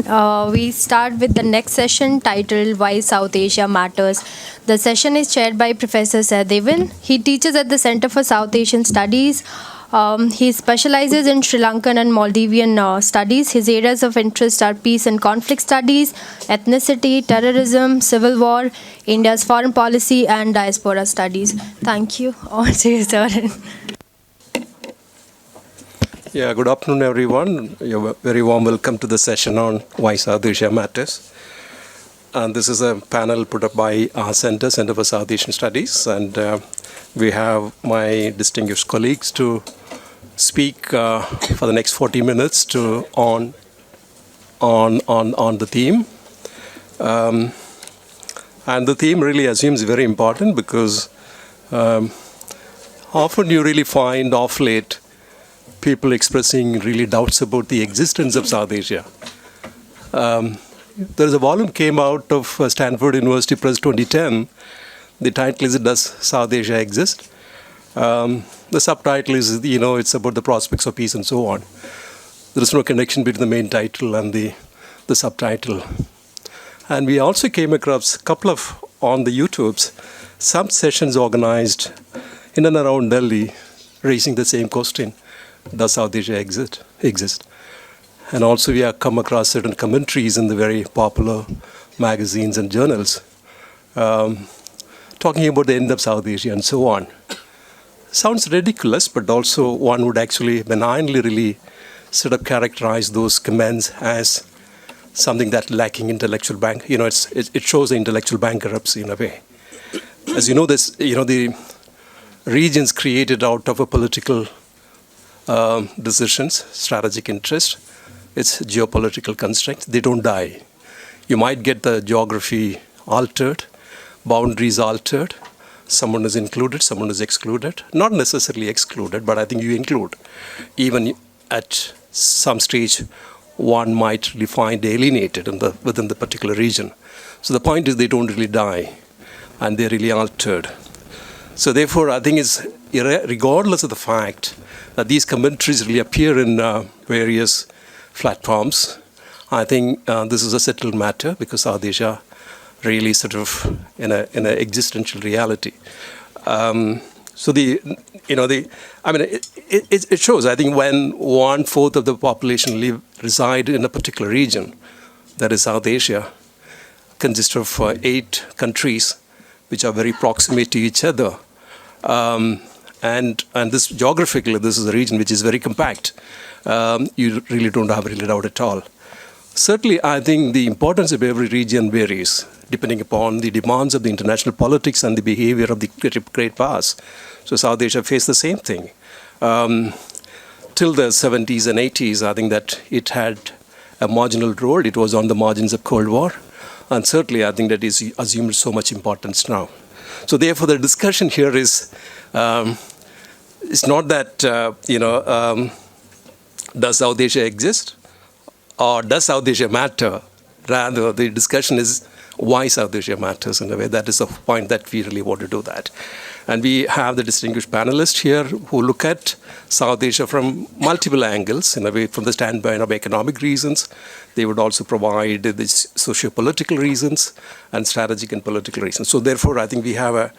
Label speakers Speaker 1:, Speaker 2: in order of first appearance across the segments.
Speaker 1: We start with the next session titled Why South Asia Matters. The session is chaired by Professor Sahadevan. He teaches at the Center for South Asian Studies. He specializes in Sri Lankan and Maldivian studies. His areas of interest are peace and conflict studies, ethnicity, terrorism, civil war, India's foreign policy, and diaspora studies. Thank you. Over to you, sir.
Speaker 2: Yeah, good afternoon, everyone. You're very warm welcome to the session on Why South Asia Matters. And this is a panel put up by our Center for South Asian Studies. And we have my distinguished colleagues to speak for the next 40 minutes on the theme. And the theme really assumes very important because often you really find off late people expressing really doubts about the existence of South Asia. There is a volume came out of Stanford University Press 2010. The title is Does South Asia Exist? The subtitle is, it's about the prospects of peace and so on. There is no connection between the main title and the subtitle. And we also came across a couple of, on the YouTubes, some sessions organized in and around Delhi raising the same question. Does South Asia exist? And also we have come across certain commentaries in the very popular magazines and journals talking about the end of South Asia and so on. Sounds ridiculous, but also one would actually benignly really sort of characterize those comments as something that lacking intellectual it shows the intellectual bankruptcy in a way. As you know, the regions created out of a political decisions, strategic interest, it's geopolitical constraints, they don't die. You might get the geography altered, boundaries altered, someone is included, someone is excluded, not necessarily excluded, but I think you include. Even at some stage, one might really find alienated within the particular region. So the point is they don't really die, and they're really altered. So therefore, I think it's regardless of the fact that these commentaries really appear in various platforms, I think this is a settled matter because South Asia really sort of in a existential reality. It shows. I think when 1/4 of the population reside in a particular region, that is South Asia, consists of 8 countries which are very proximate to each other. And this geographically, this is a region which is very compact. You really don't have really doubt at all. Certainly, I think the importance of every region varies depending upon the demands of the international politics and the behavior of the great powers. So South Asia faced the same thing. Till the 70s and 80s, I think that it had a marginal role. It was on the margins of Cold War. And certainly, I think that is assumed so much importance now. So therefore, the discussion here is, it's not that, does South Asia exist or does South Asia matter? Rather, the discussion is why South Asia matters in a way. That is the point that we really want to do that. And we have the distinguished panelists here who look at South Asia from multiple angles, in a way from the standpoint of economic reasons. They would also provide the socio-political reasons and strategic and political reasons. So therefore, I think we have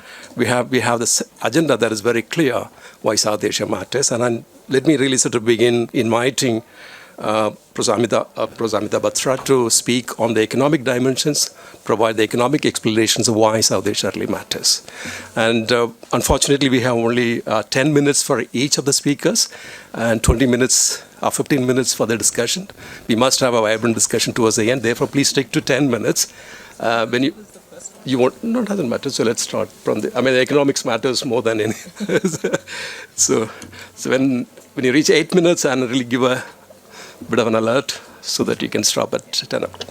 Speaker 2: this agenda that is very clear why South Asia matters. And let me really sort of begin inviting Prof. Amita Batra to speak on the economic dimensions, provide the economic explanations of why South Asia really matters. And unfortunately, we have only 10 minutes for each of the speakers and 20 minutes or 15 minutes for the discussion. We must have a vibrant discussion towards the end. Therefore, please stick to 10 minutes. When you want, no, it doesn't matter. So let's start from the economics matters more than any. so when you reach 8 minutes and really give a bit of an alert so that you can stop at 10 o'clock.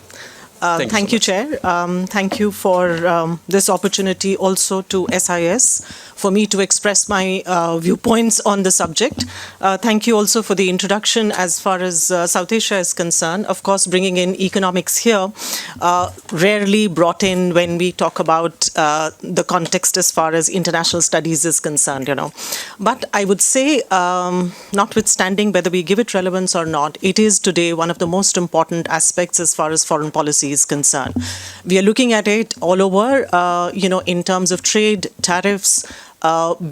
Speaker 3: Thank you, Chair. Thank you for this opportunity also to SIS for me to express my viewpoints on the subject. Thank you also for the introduction as far as South Asia is concerned. Of course, bringing in economics here, rarely brought in when we talk about the context as far as international studies is concerned, But I would say, notwithstanding whether we give it relevance or not, it is today one of the most important aspects as far as foreign policy is concerned. We are looking at it all over, in terms of trade, tariffs,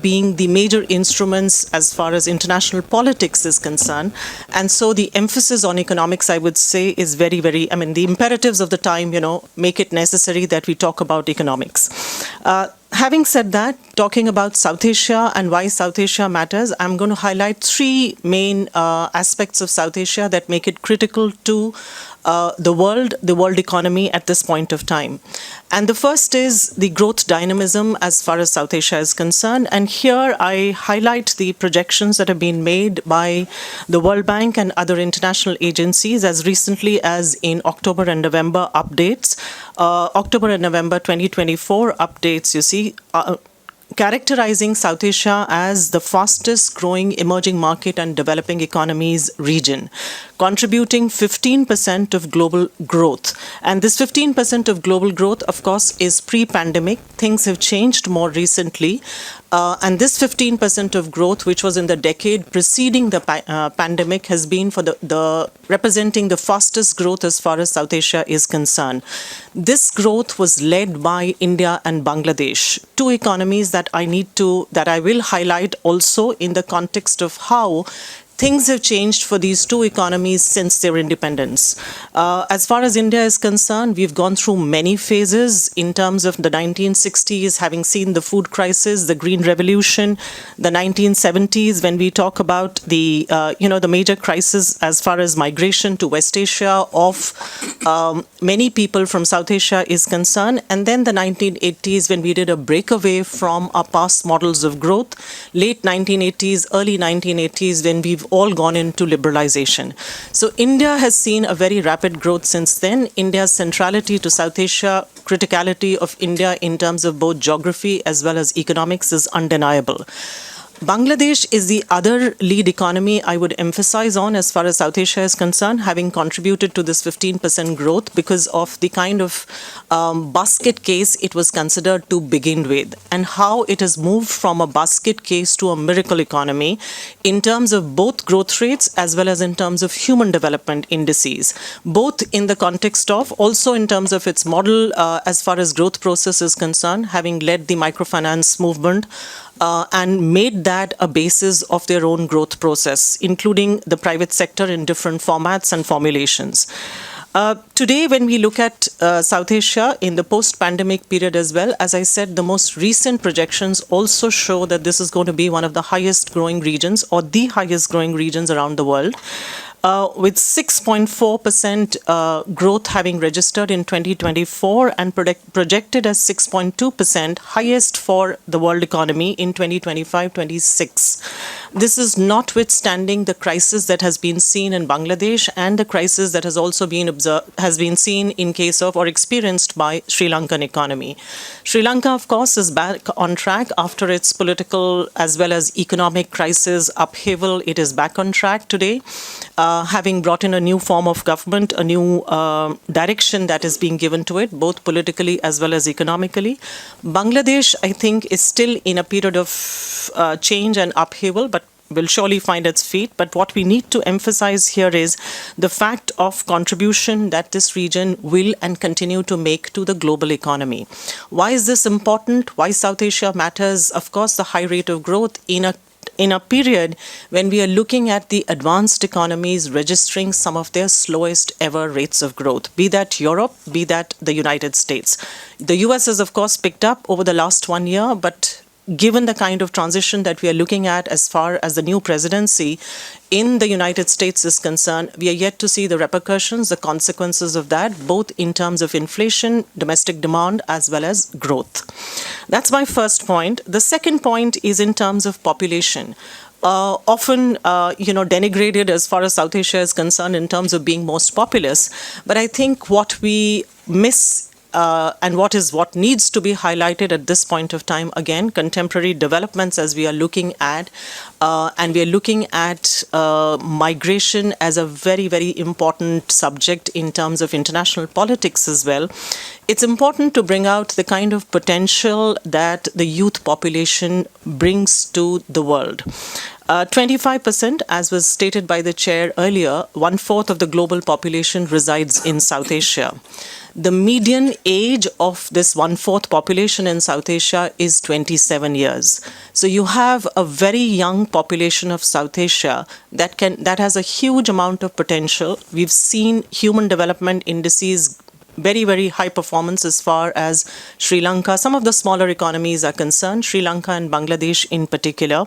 Speaker 3: being the major instruments as far as international politics is concerned. And so the emphasis on economics, I would say, is very, very, the imperatives of the time, make it necessary that we talk about economics. Having said that, talking about South Asia and why South Asia matters, I'm going to highlight three main aspects of South Asia that make it critical to the world economy at this point of time. And the first is the growth dynamism as far as South Asia is concerned. And here I highlight the projections that have been made by the World Bank and other international agencies as recently as in October and November updates. October and November 2024 updates, you see, characterizing South Asia as the fastest growing emerging market and developing economies region, contributing 15% of global growth. And this 15% of global growth, of course, is pre-pandemic. Things have changed more recently. And this 15% of growth, which was in the decade preceding the pandemic, has been for the representing the fastest growth as far as South Asia is concerned. This growth was led by India and Bangladesh, two economies that I will highlight also in the context of how things have changed for these two economies since their independence. As far as India is concerned, we've gone through many phases in terms of the 1960s, having seen the food crisis, the Green Revolution, the 1970s, when we talk about the major crisis as far as migration to West Asia of many people from South Asia is concerned, and then the 1980s when we did a breakaway from our past models of growth, late 1980s, early 1980s when we've all gone into liberalization. So India has seen a very rapid growth since then. India's centrality to South Asia, criticality of India in terms of both geography as well as economics is undeniable. Bangladesh is the other lead economy I would emphasize on as far as South Asia is concerned, having contributed to this 15% growth because of the kind of basket case it was considered to begin with, and how it has moved from a basket case to a miracle economy in terms of both growth rates as well as in terms of human development indices, both in the context of, also in terms of its model as far as growth process is concerned, having led the microfinance movement, and made that a basis of their own growth process, including the private sector in different formats and formulations. Today, when we look at South Asia in the post-pandemic period as well, as I said, the most recent projections also show that this is going to be one of the highest growing regions or the highest growing regions around the world. With 6.4% growth having registered in 2024 and projected as 6.2%, highest for the world economy in 2025-26. This is notwithstanding the crisis that has been seen in Bangladesh and the crisis that has also been seen in case of or experienced by Sri Lankan economy. Sri Lanka, of course, is back on track after its political as well as economic crisis upheaval. It is back on track today. Having brought in a new form of government, a new direction that is being given to it, both politically as well as economically. Bangladesh, I think, is still in a period of change and upheaval, but will surely find its feet. But what we need to emphasize here is the fact of contribution that this region will and continue to make to the global economy. Why is this important? Why South Asia matters? Of course, the high rate of growth in a period when we are looking at the advanced economies registering some of their slowest ever rates of growth, be that Europe, be that the United States. The US has, of course, picked up over the last 1 year, but given the kind of transition that we are looking at as far as the new presidency in the United States is concerned, we are yet to see the repercussions, the consequences of that, both in terms of inflation, domestic demand, as well as growth. That's my first point. The second point is in terms of population. Often, denigrated as far as South Asia is concerned in terms of being most populous. But I think what we miss and what needs to be highlighted at this point of time, again, contemporary developments as we are looking at, and we are looking at migration as a very, very important subject in terms of international politics as well. It's important to bring out the kind of potential that the youth population brings to the world. 25%, as was stated by the chair earlier, 1/4 of the global population resides in South Asia. The median age of this 1/4 population in South Asia is 27 years. So you have a very young population of South Asia that has a huge amount of potential. We've seen human development indices very, very high performance as far as Sri Lanka, some of the smaller economies are concerned, Sri Lanka and Bangladesh in particular.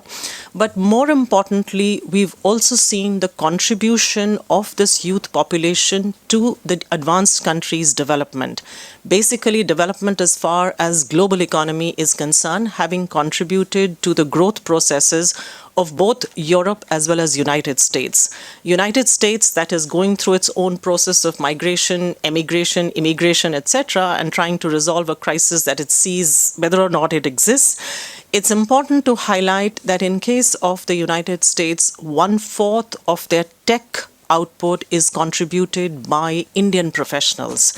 Speaker 3: But more importantly, we've also seen the contribution of this youth population to the advanced countries' development. Basically, development as far as global economy is concerned, having contributed to the growth processes of both Europe as well as United States. United States that is going through its own process of migration, emigration, immigration, etc., and trying to resolve a crisis that it sees whether or not it exists. It's important to highlight that in case of the United States, 1/4 of their tech output is contributed by Indian professionals.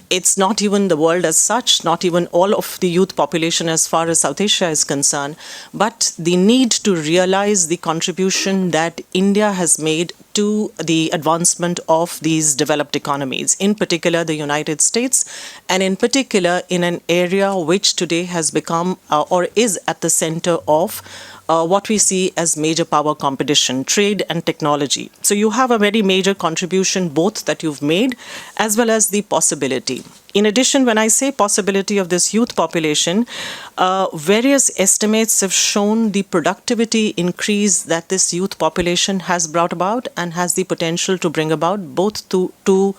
Speaker 3: It's not even the world as such, not even all of the youth population as far as South Asia is concerned, but the need to realize the contribution that India has made to the advancement of these developed economies, in particular the United States, and in particular in an area which today has become or is at the center of what we see as major power competition, trade and technology. So you have a very major contribution both that you've made as well as the possibility. In addition, when I say possibility of this youth population, various estimates have shown the productivity increase that this youth population has brought about and has the potential to bring about both to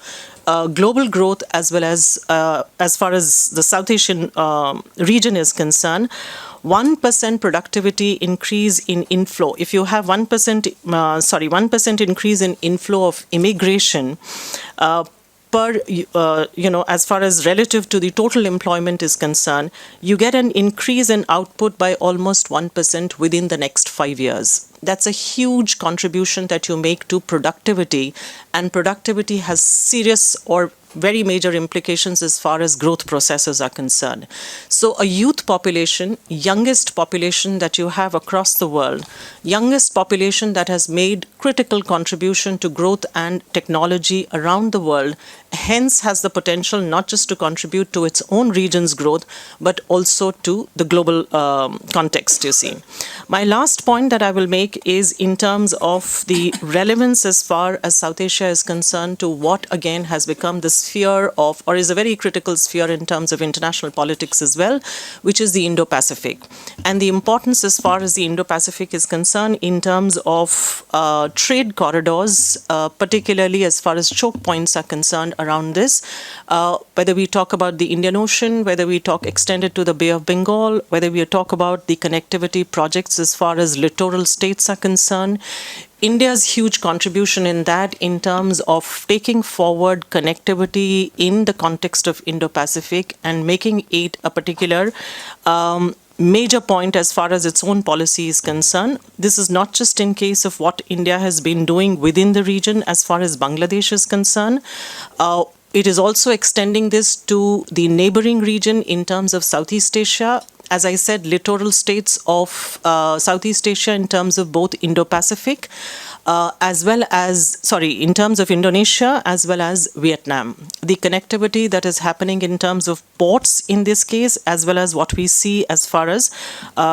Speaker 3: global growth as well as far as the South Asian region is concerned. 1% productivity increase in inflow. If you have 1% increase in inflow of immigration, as far as relative to the total employment is concerned, you get an increase in output by almost 1% within the next 5 years. That's a huge contribution that you make to productivity, and productivity has serious or very major implications as far as growth processes are concerned. So a youth population, youngest population that you have across the world, youngest population that has made critical contribution to growth and technology around the world, hence has the potential not just to contribute to its own region's growth, but also to the global context, you see. My last point that I will make is in terms of the relevance as far as South Asia is concerned to what again has become the sphere of, or is a very critical sphere in terms of international politics as well, which is the Indo-Pacific. And the importance as far as the Indo-Pacific is concerned in terms of trade corridors, particularly as far as choke points are concerned around this, whether we talk about the Indian Ocean, whether we talk extended to the Bay of Bengal, whether we talk about the connectivity projects as far as littoral states are concerned. India's huge contribution in that in terms of taking forward connectivity in the context of Indo-Pacific and making it a particular major point as far as its own policy is concerned. This is not just in case of what India has been doing within the region as far as Bangladesh is concerned. It is also extending this to the neighboring region in terms of Southeast Asia. As I said, littoral states of Southeast Asia in terms of both Indo-Pacific, in terms of Indonesia as well as Vietnam. The connectivity that is happening in terms of ports in this case, as well as what we see as far as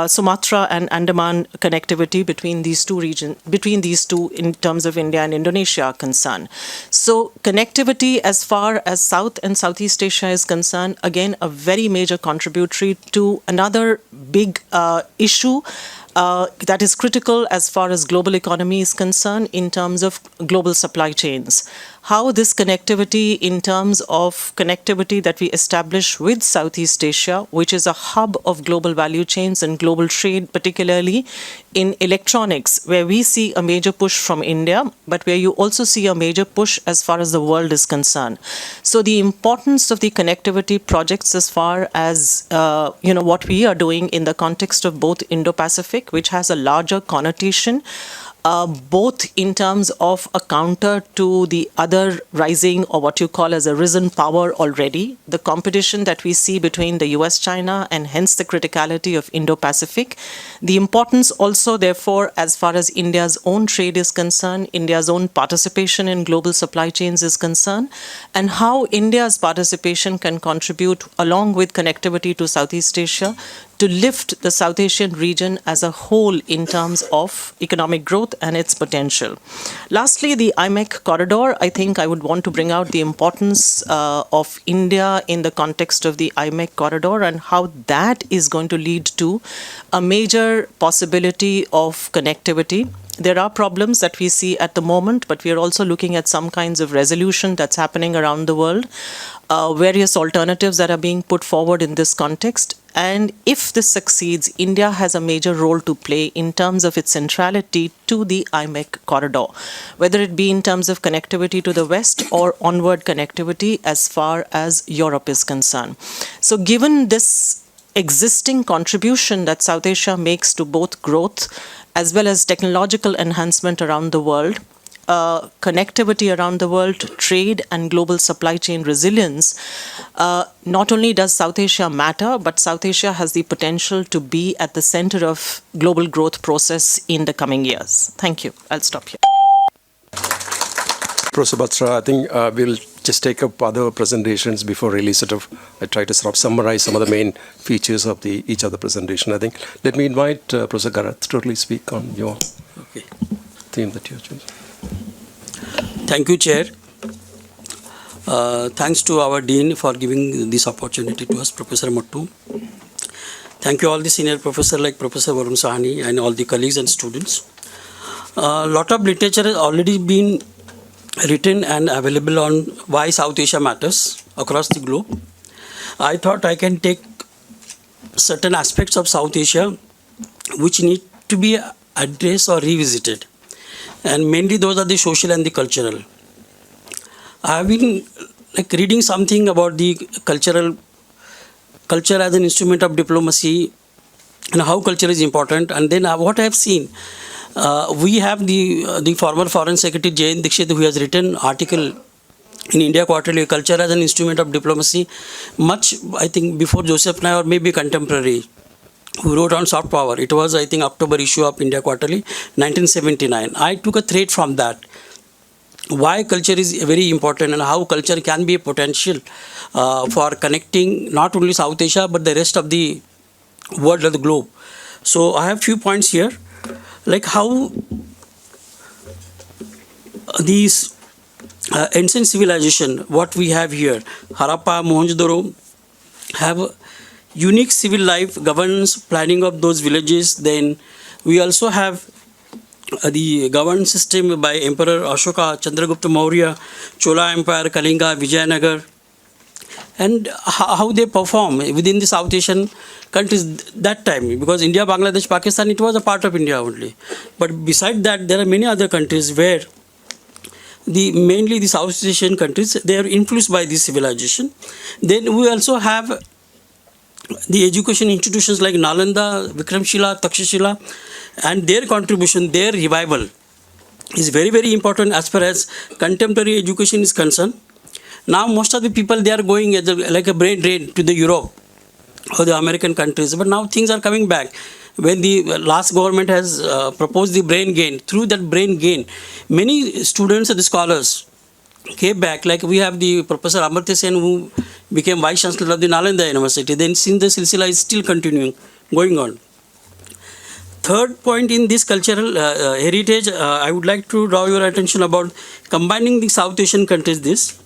Speaker 3: Sumatra and Andaman connectivity between these two in terms of India and Indonesia are concerned. So connectivity as far as South and Southeast Asia is concerned, again, a very major contributory to another big issue that is critical as far as global economy is concerned in terms of global supply chains. How this connectivity in terms of connectivity that we establish with Southeast Asia, which is a hub of global value chains and global trade, particularly in electronics, where we see a major push from India, but where you also see a major push as far as the world is concerned. So the importance of the connectivity projects as far as what we are doing in the context of both Indo-Pacific, which has a larger connotation, both in terms of a counter to the other rising or what you call as a risen power already, the competition that we see between the US-China and hence the criticality of Indo-Pacific, the importance also therefore as far as India's own trade is concerned, India's own participation in global supply chains is concerned, and how India's participation can contribute along with connectivity to Southeast Asia to lift the South Asian region as a whole in terms of economic growth and its potential. Lastly, the IMEC corridor, I think I would want to bring out the importance of India in the context of the IMEC corridor and how that is going to lead to a major possibility of connectivity. There are problems that we see at the moment, but we are also looking at some kinds of resolution that's happening around the world, various alternatives that are being put forward in this context. And if this succeeds, India has a major role to play in terms of its centrality to the IMEC corridor, whether it be in terms of connectivity to the West or onward connectivity as far as Europe is concerned. So given this existing contribution that South Asia makes to both growth as well as technological enhancement around the world, connectivity around the world, trade and global supply chain resilience, not only does South Asia matter, but South Asia has the potential to be at the center of global growth process in the coming years. Thank you. I'll stop here.
Speaker 2: Professor Batra, I think we'll just take up other presentations before really I try to summarize some of the main features of each of the presentation. I think let me invite Professor Kharat to really speak on your theme that you choose.
Speaker 4: Thank you, Chair. Thanks to our Dean for giving this opportunity to us, Professor Mattu. Thank you all the senior professors like Professor Varun Sahani and all the colleagues and students. A lot of literature has already been written and available on why South Asia matters across the globe. I thought I can take certain aspects of South Asia which need to be addressed or revisited. And mainly those are the social and the cultural. I have been reading something about the culture as an instrument of diplomacy and how culture is important. And then what I have seen, we have the former Foreign Secretary Jain Dixit, who has written article in India Quarterly, Culture as an Instrument of Diplomacy, much I think before Joseph Nye or maybe contemporary, who wrote on soft power. It was, I think, October issue of India Quarterly, 1979. I took a thread from that. Why culture is very important and how culture can be a potential for connecting not only South Asia but the rest of the world or the globe. So I have few points here, like how these ancient civilization, what we have here, Harappa, Mohenjo-daro, have unique civil life, governance, planning of those villages. Then we also have the governance system by Emperor Ashoka, Chandragupta Maurya, Chola Empire, Kalinga, Vijayanagar, and how they perform within the South Asian countries that time. Because India, Bangladesh, Pakistan, it was a part of India only. But beside that, there are many other countries where mainly the South Asian countries, they are influenced by this civilization. Then we also have the education institutions like Nalanda, Vikramshila, Takshashila, and their contribution, their revival is very, very important as far as contemporary education is concerned. Now most of the people, they are going as like a brain drain to the Europe or the American countries, but now things are coming back. When the last government has proposed the brain gain, through that brain gain, many students and scholars came back. Like we have the Professor Amartya Sen, who became Vice Chancellor of the Nalanda University. Then since the silsila is still continuing, going on. Third point in this cultural heritage, I would like to draw your attention about combining the South Asian countries.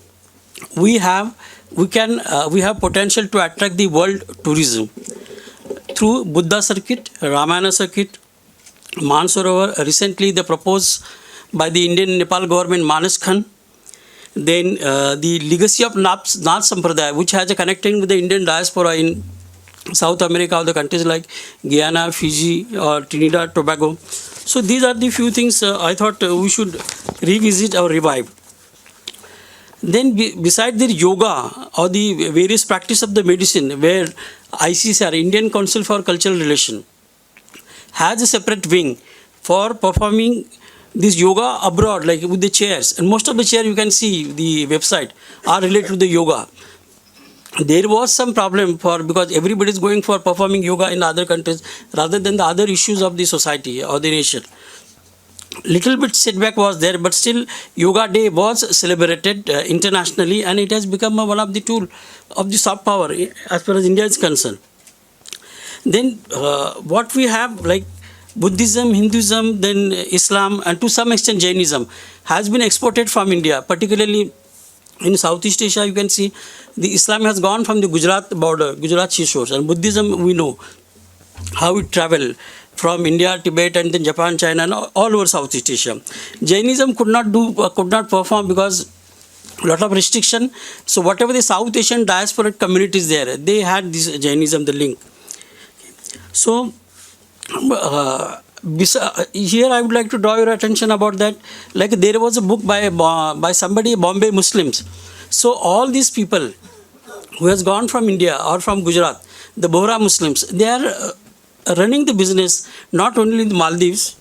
Speaker 4: We have potential to attract the world tourism through Buddha circuit, Ramayana circuit, Mansarovar. Recently, they proposed by the Indian Nepal government Manas Khan. Then the legacy of Nath Sampradaya, which has a connection with the Indian diaspora in South America or the countries like Guyana, Fiji, or Trinidad, Tobago. So these are the few things I thought we should revisit or revive. Then beside the yoga or the various practice of the medicine, where ICCR, Indian Council for Cultural Relation, has a separate wing for performing this yoga abroad, like with the chairs. And most of the chairs you can see the website are related to the yoga. There was some problem because everybody is going for performing yoga in other countries rather than the other issues of the society or the nation. Little bit setback was there, but still Yoga Day was celebrated internationally, and it has become one of the tool of the soft power as far as India is concerned. Then what we have like Buddhism, Hinduism, then Islam, and to some extent Jainism has been exported from India, particularly in Southeast Asia. You can see the Islam has gone from the Gujarat border, Gujarat shores, and Buddhism we know how it traveled from India, Tibet, and then Japan, China, and all over Southeast Asia. Jainism could not perform because a lot of restriction. So whatever the South Asian diaspora communities there, they had this Jainism, the link. So here I would like to draw your attention about that. Like there was a book by somebody, Bombay Muslims. So all these people who has gone from India or from Gujarat, the Bohra Muslims, they are running the business not only in the Maldives,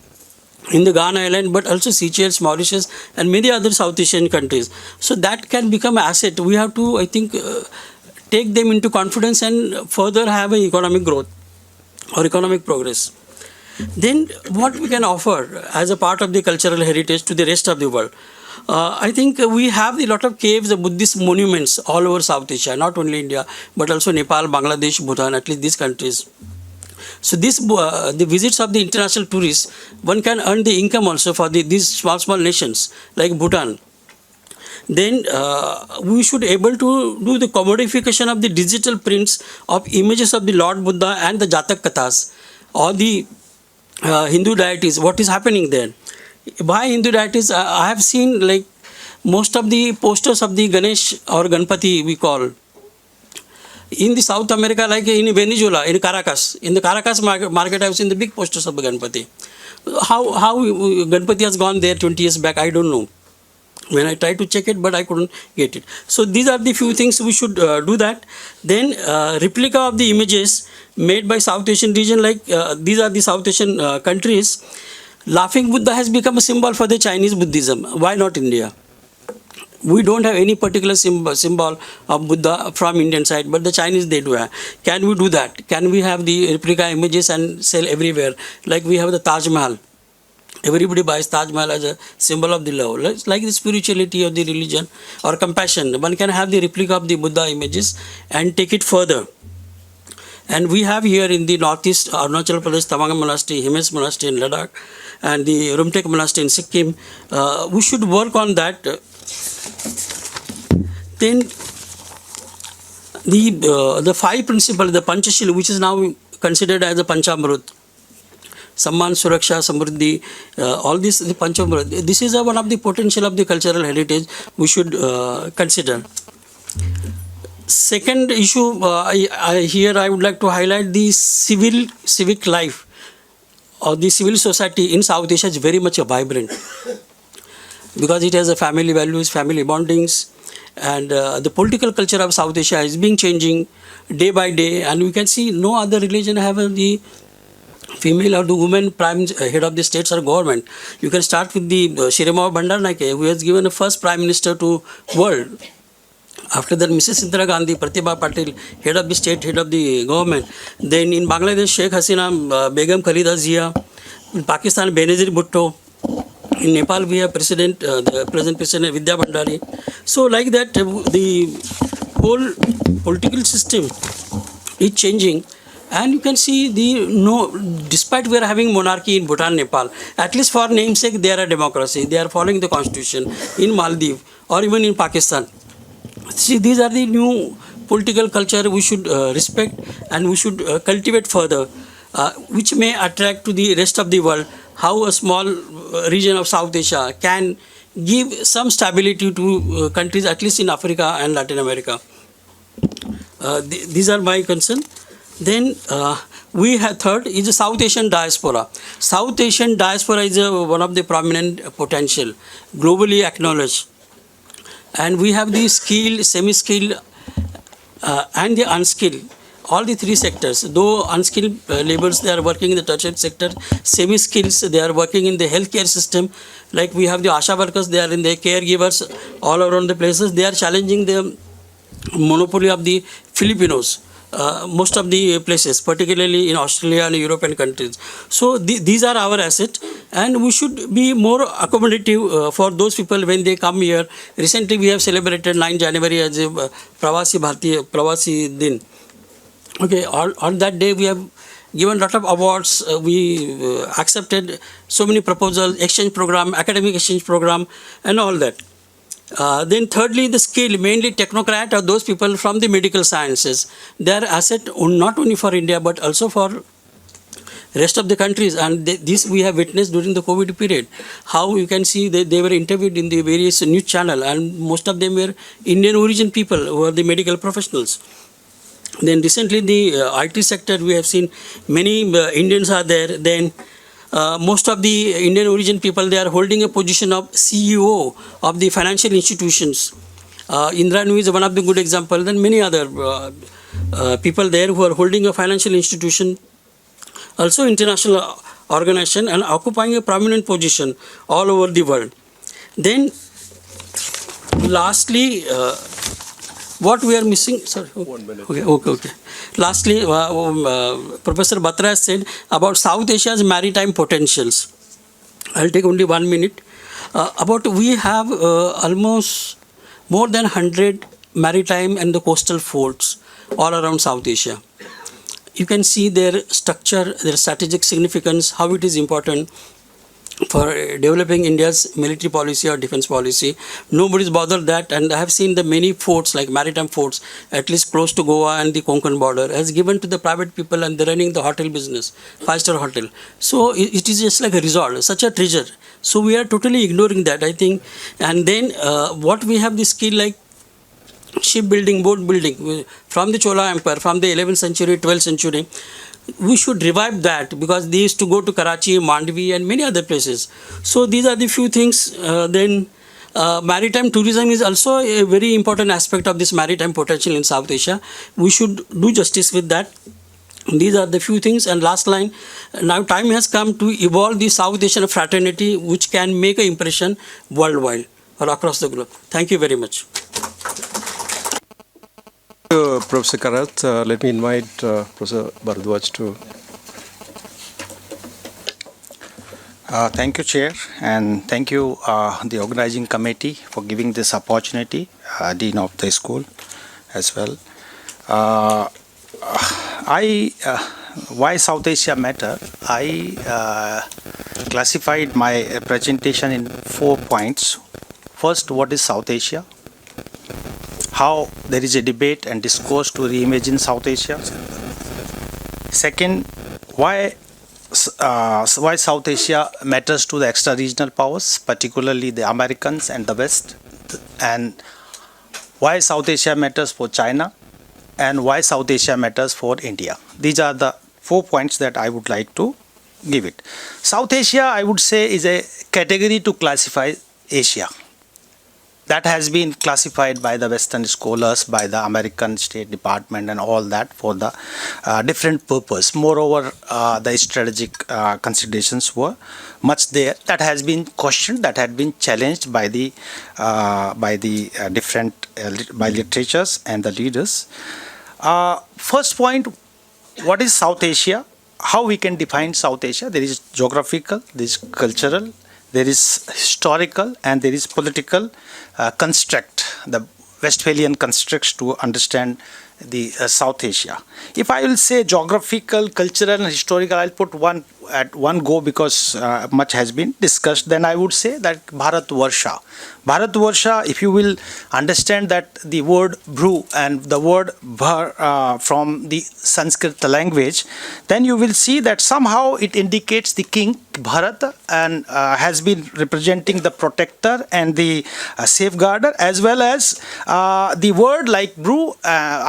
Speaker 4: in the Ghana Island, but also Seychelles, Mauritius, and many other South Asian countries. So that can become an asset. We have to, I think, take them into confidence and further have an economic growth or economic progress. Then what we can offer as a part of the cultural heritage to the rest of the world? I think we have a lot of caves, the Buddhist monuments all over South Asia, not only India, but also Nepal, Bangladesh, Bhutan, at least these countries. So the visits of the international tourists, one can earn the income also for these small nations like Bhutan. Then we should able to do the commodification of the digital prints of images of the Lord Buddha and the Jatak Kathas or the Hindu deities. What is happening there? By Hindu deities, I have seen like most of the posters of the Ganesh or Ganpati we call. In the South America, like in Venezuela, in Caracas, in the Caracas market, I have seen the big posters of the Ganpati. How Ganpati has gone there 20 years back, I don't know. When I tried to check it, but I couldn't get it. So these are the few things we should do that. Then replica of the images made by South Asian region, like these are the South Asian countries. Laughing Buddha has become a symbol for the Chinese Buddhism. Why not India? We don't have any particular symbol of Buddha from Indian side, but the Chinese they do have. Can we do that? Can we have the replica images and sell everywhere? Like we have the Taj Mahal. Everybody buys Taj Mahal as a symbol of the love. Like the spirituality of the religion or compassion. One can have the replica of the Buddha images and take it further. And we have here in the northeast, Arunachal Pradesh, Tawang Monastery, Himesh Monastery in Ladakh, and the Rumtek Monastery in Sikkim. We should work on that. Then the five principles, the Panchashila, which is now considered as a Panchamrut, Samman, Suraksha, Samruddhi, all this, the Panchamrut. This is one of the potential of the cultural heritage we should consider. Second issue, here I would like to highlight the civic life or the civil society in South Asia is very much vibrant because it has a family values, family bondings, and the political culture of South Asia is being changing day by day, and we can see no other religion have the female or the woman prime head of the states or government. You can start with the Shiremao Bandaranaike, who has given the first prime minister to world. After that, Mrs. Indira Gandhi, Pratibha Patil, head of the state, head of the government. Then in Bangladesh, Sheikh Hasina, Begum Khalida Zia. In Pakistan, Benazir Bhutto. In Nepal, we have the present president Vidya Bhandari. So like that, the whole political system is changing. And you can see despite we are having monarchy in Bhutan, Nepal, at least for namesake, they are a democracy. They are following the constitution in Maldives or even in Pakistan. See, these are the new political culture we should respect and we should cultivate further, which may attract to the rest of the world how a small region of South Asia can give some stability to countries, at least in Africa and Latin America. These are my concern. Then we have third is the South Asian diaspora. South Asian diaspora is one of the prominent potential, globally acknowledged. And we have the skilled, semi-skilled and the unskilled, all the three sectors. Though unskilled laborers, they are working in the tertiary sector, semi-skills, they are working in the healthcare system. Like we have the ASHA workers, they are in the caregivers all around the places. They are challenging the monopoly of the Filipinos. Most of the places, particularly in Australia and European countries. So these are our assets, and we should be more accommodative for those people when they come here. Recently, we have celebrated 9 January as a Pravasi Din. Okay, on that day we have given a lot of awards. We accepted so many proposals, exchange program, academic exchange program, and all that. Then thirdly, the skill, mainly technocrat are those people from the medical sciences. They are asset not only for India but also for rest of the countries, and this we have witnessed during the COVID period. How you can see they were interviewed in the various news channel, and most of them were Indian origin people who are the medical professionals. Then recently the IT sector, we have seen many Indians are there. Then most of the Indian origin people, they are holding a position of CEO of the financial institutions. Indra Nui is one of the good example. Then many other people there who are holding a financial institution, also international organization, and occupying a prominent position all over the world. Then lastly, what we are missing, sorry.
Speaker 2: 1 minute.
Speaker 4: Okay. Lastly, Professor Batra has said about South Asia's maritime potentials. I'll take only 1 minute. We have almost more than 100 maritime and the coastal forts all around South Asia. You can see their structure, their strategic significance, how it is important for developing India's military policy or defense policy. Nobody's bothered that, and I have seen the many forts, like maritime forts, at least close to Goa and the Konkan border, has given to the private people, and they're running the hotel business, 5-star hotel. So it is just like a resort, such a treasure. So we are totally ignoring that, I think. And then what we have the skill like shipbuilding, boat building, from the Chola Empire, from the 11th century, 12th century, we should revive that, because they used to go to Karachi, Mandvi, and many other places. So these are the few things. Then maritime tourism is also a very important aspect of this maritime potential in South Asia. We should do justice with that. These are the few things. And last line, now time has come to evolve the South Asian fraternity, which can make an impression worldwide or across the globe. Thank you very much.
Speaker 2: Professor Kharat, let me invite Professor Bhardwaj to.
Speaker 5: Thank you, Chair, and thank you, the organizing committee, for giving this opportunity, Dean of the school as well. Why South Asia matter? I classified my presentation in 4 points. First, what is South Asia? How there is a debate and discourse to reimagine South Asia. Second, why South Asia matters to the extra-regional powers, particularly the Americans and the West, and why South Asia matters for China, and why South Asia matters for India. These are the 4 points that I would like to give it. South Asia, I would say, is a category to classify Asia. That has been classified by the Western scholars, by the American State Department and all that for the different purpose. Moreover, the strategic considerations were much there. That has been questioned, that had been challenged by the different by literatures and the leaders. First point, what is South Asia? How we can define South Asia? There is geographical, there is cultural, there is historical, and there is political construct, the Westphalian constructs to understand the South Asia. If I will say geographical, cultural, and historical, I'll put one at one go because much has been discussed. Then I would say that Bharatvarsha. Bharatvarsha, if you will understand that the word bhru and the word bhar from the Sanskrit language, then you will see that somehow it indicates the king Bharat and has been representing the protector and the safeguarder, as well as the word like bhru,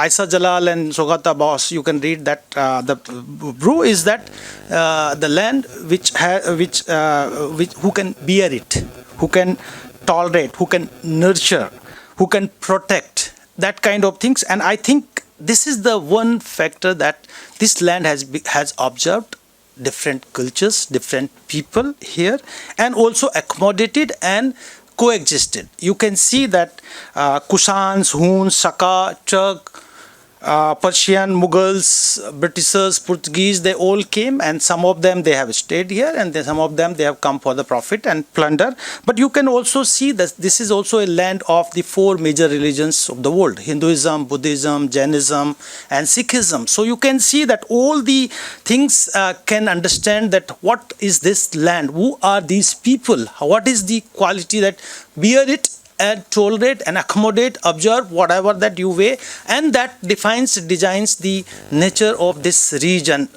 Speaker 5: Isa Jalal and Sogata Boss, you can read that the bhru is that the land which who can bear it, who can tolerate, who can nurture, who can protect, that kind of things. And I think this is the one factor that this land has observed different cultures, different people here, and also accommodated and coexisted. You can see that Kushans, Huns, Saka, Turk, Persian, Mughals, Britishers, Portuguese, they all came, and some of them they have stayed here, and then some of them they have come for the profit and plunder. But you can also see that this is also a land of the four major religions of the world: Hinduism, Buddhism, Jainism, and Sikhism. So you can see that all the things can understand that what is this land, who are these people, what is the quality that bear it and tolerate and accommodate, observe whatever that you weigh, and that designs the nature of this region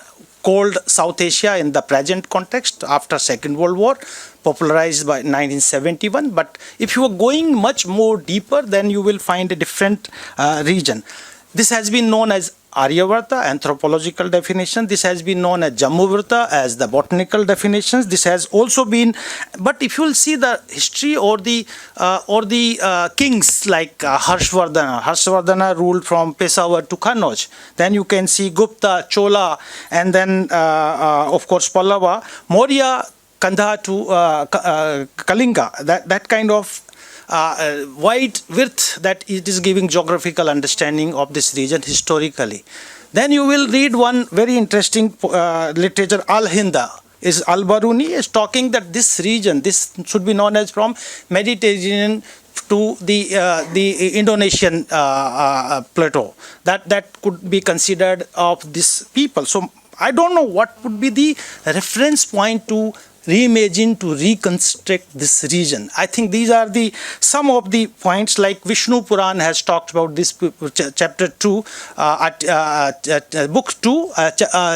Speaker 5: called South Asia in the present context after Second World War, popularized by 1971. But if you are going much more deeper, then you will find a different region. This has been known as Aryavarta, anthropological definition. This has been known as Jammuvarta as the botanical definitions. This has also been, but if you will see the history or the kings like Harshvardhana ruled from Peshawar to Kannauj. Then you can see Gupta, Chola, and then of course Pallava, Maurya, Kandha to Kalinga. That kind of wide width that it is giving geographical understanding of this region historically. Then you will read one very interesting literature, Al-Hinda. Al-Baruni is talking that this region, this should be known as from Mediterranean to the Indonesian plateau. That could be considered of these people. So I don't know what would be the reference point to reimagine, to reconstruct this region. I think these are some of the points, like Vishnu Puran has talked about this, chapter 2, book 2,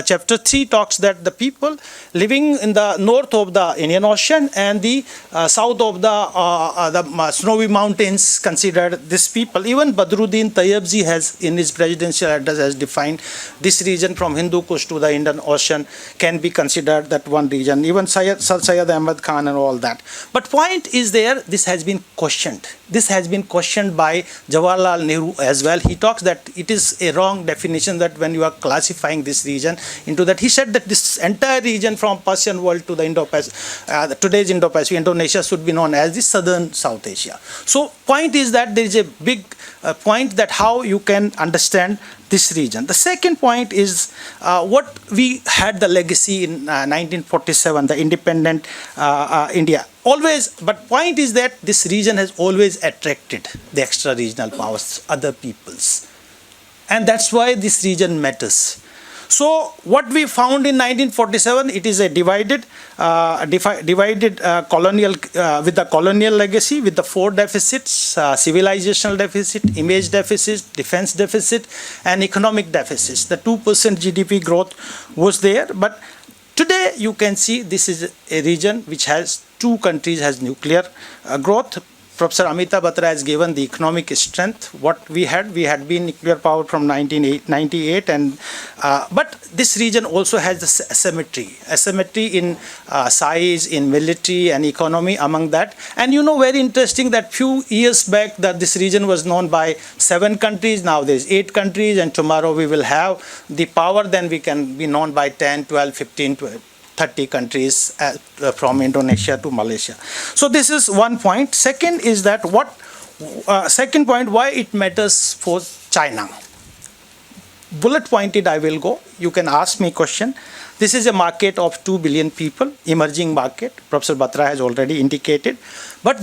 Speaker 5: chapter 3 talks that the people living in the north of the Indian Ocean and the south of the snowy mountains considered this people. Even Badruddin Tayyibzi has in his presidential address has defined this region from Hindu Kush to the Indian Ocean can be considered that one region. Even Sir Syed Ahmad Khan and all that. But point is there, this has been questioned. This has been questioned by Jawaharlal Nehru as well. He talks that it is a wrong definition that when you are classifying this region into that. He said that this entire region from Persian world to the Indo-Pacific, today's Indo-Pacific, Indonesia should be known as the southern South Asia. So point is that there is a big point that how you can understand this region. The second point is what we had the legacy in 1947, the independent India. Always, but point is that this region has always attracted the extra-regional powers, other peoples. And that's why this region matters. So what we found in 1947, it is a divided colonial, with the colonial legacy, with the four deficits: civilizational deficit, image deficit, defense deficit, and economic deficits. The 2% GDP growth was there, but today you can see this is a region which has two countries has nuclear growth. Professor Amita Batra has given the economic strength. What we had been nuclear power from 1998, and but this region also has the asymmetry in size, in military and economy among that. And you know, very interesting that few years back that this region was known by 7 countries. Now there's 8 countries, and tomorrow we will have the power. Then we can be known by 10, 12, 15, 30 countries from Indonesia to Malaysia. So this is one point. Second is that second point, why it matters for China. Bullet pointed I will go. You can ask me question. This is a market of 2 billion people, emerging market. Professor Batra has already indicated. But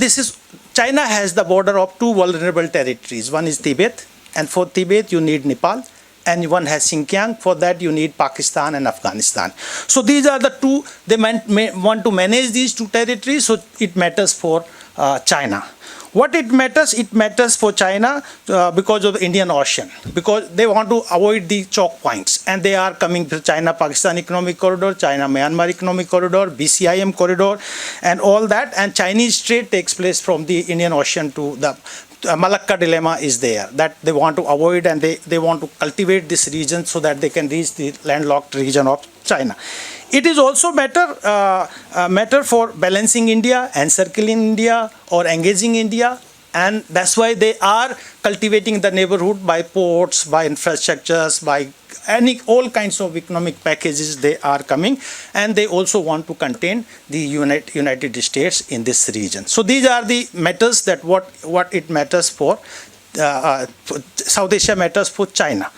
Speaker 5: China has the border of 2 vulnerable territories. One is Tibet and for Tibet you need Nepal, and one has Xinjiang. For that you need Pakistan and Afghanistan. So these are the two. They want to manage these two territories, so it matters for China. What it matters? It matters for China because of the Indian Ocean, because they want to avoid the choke points, and they are coming to China-Pakistan Economic Corridor, China-Myanmar Economic Corridor, BCIM Corridor, and all that. And Chinese trade takes place from the Indian Ocean to the Malacca dilemma is there, that they want to avoid, and they want to cultivate this region so that they can reach the landlocked region of China. It is also matter for balancing India, encircling India, or engaging India, and that's why they are cultivating the neighborhood by ports, by infrastructures, by all kinds of economic packages they are coming, and they also want to contain the United States in this region. So these are the matters that what it matters for South Asia matters for China.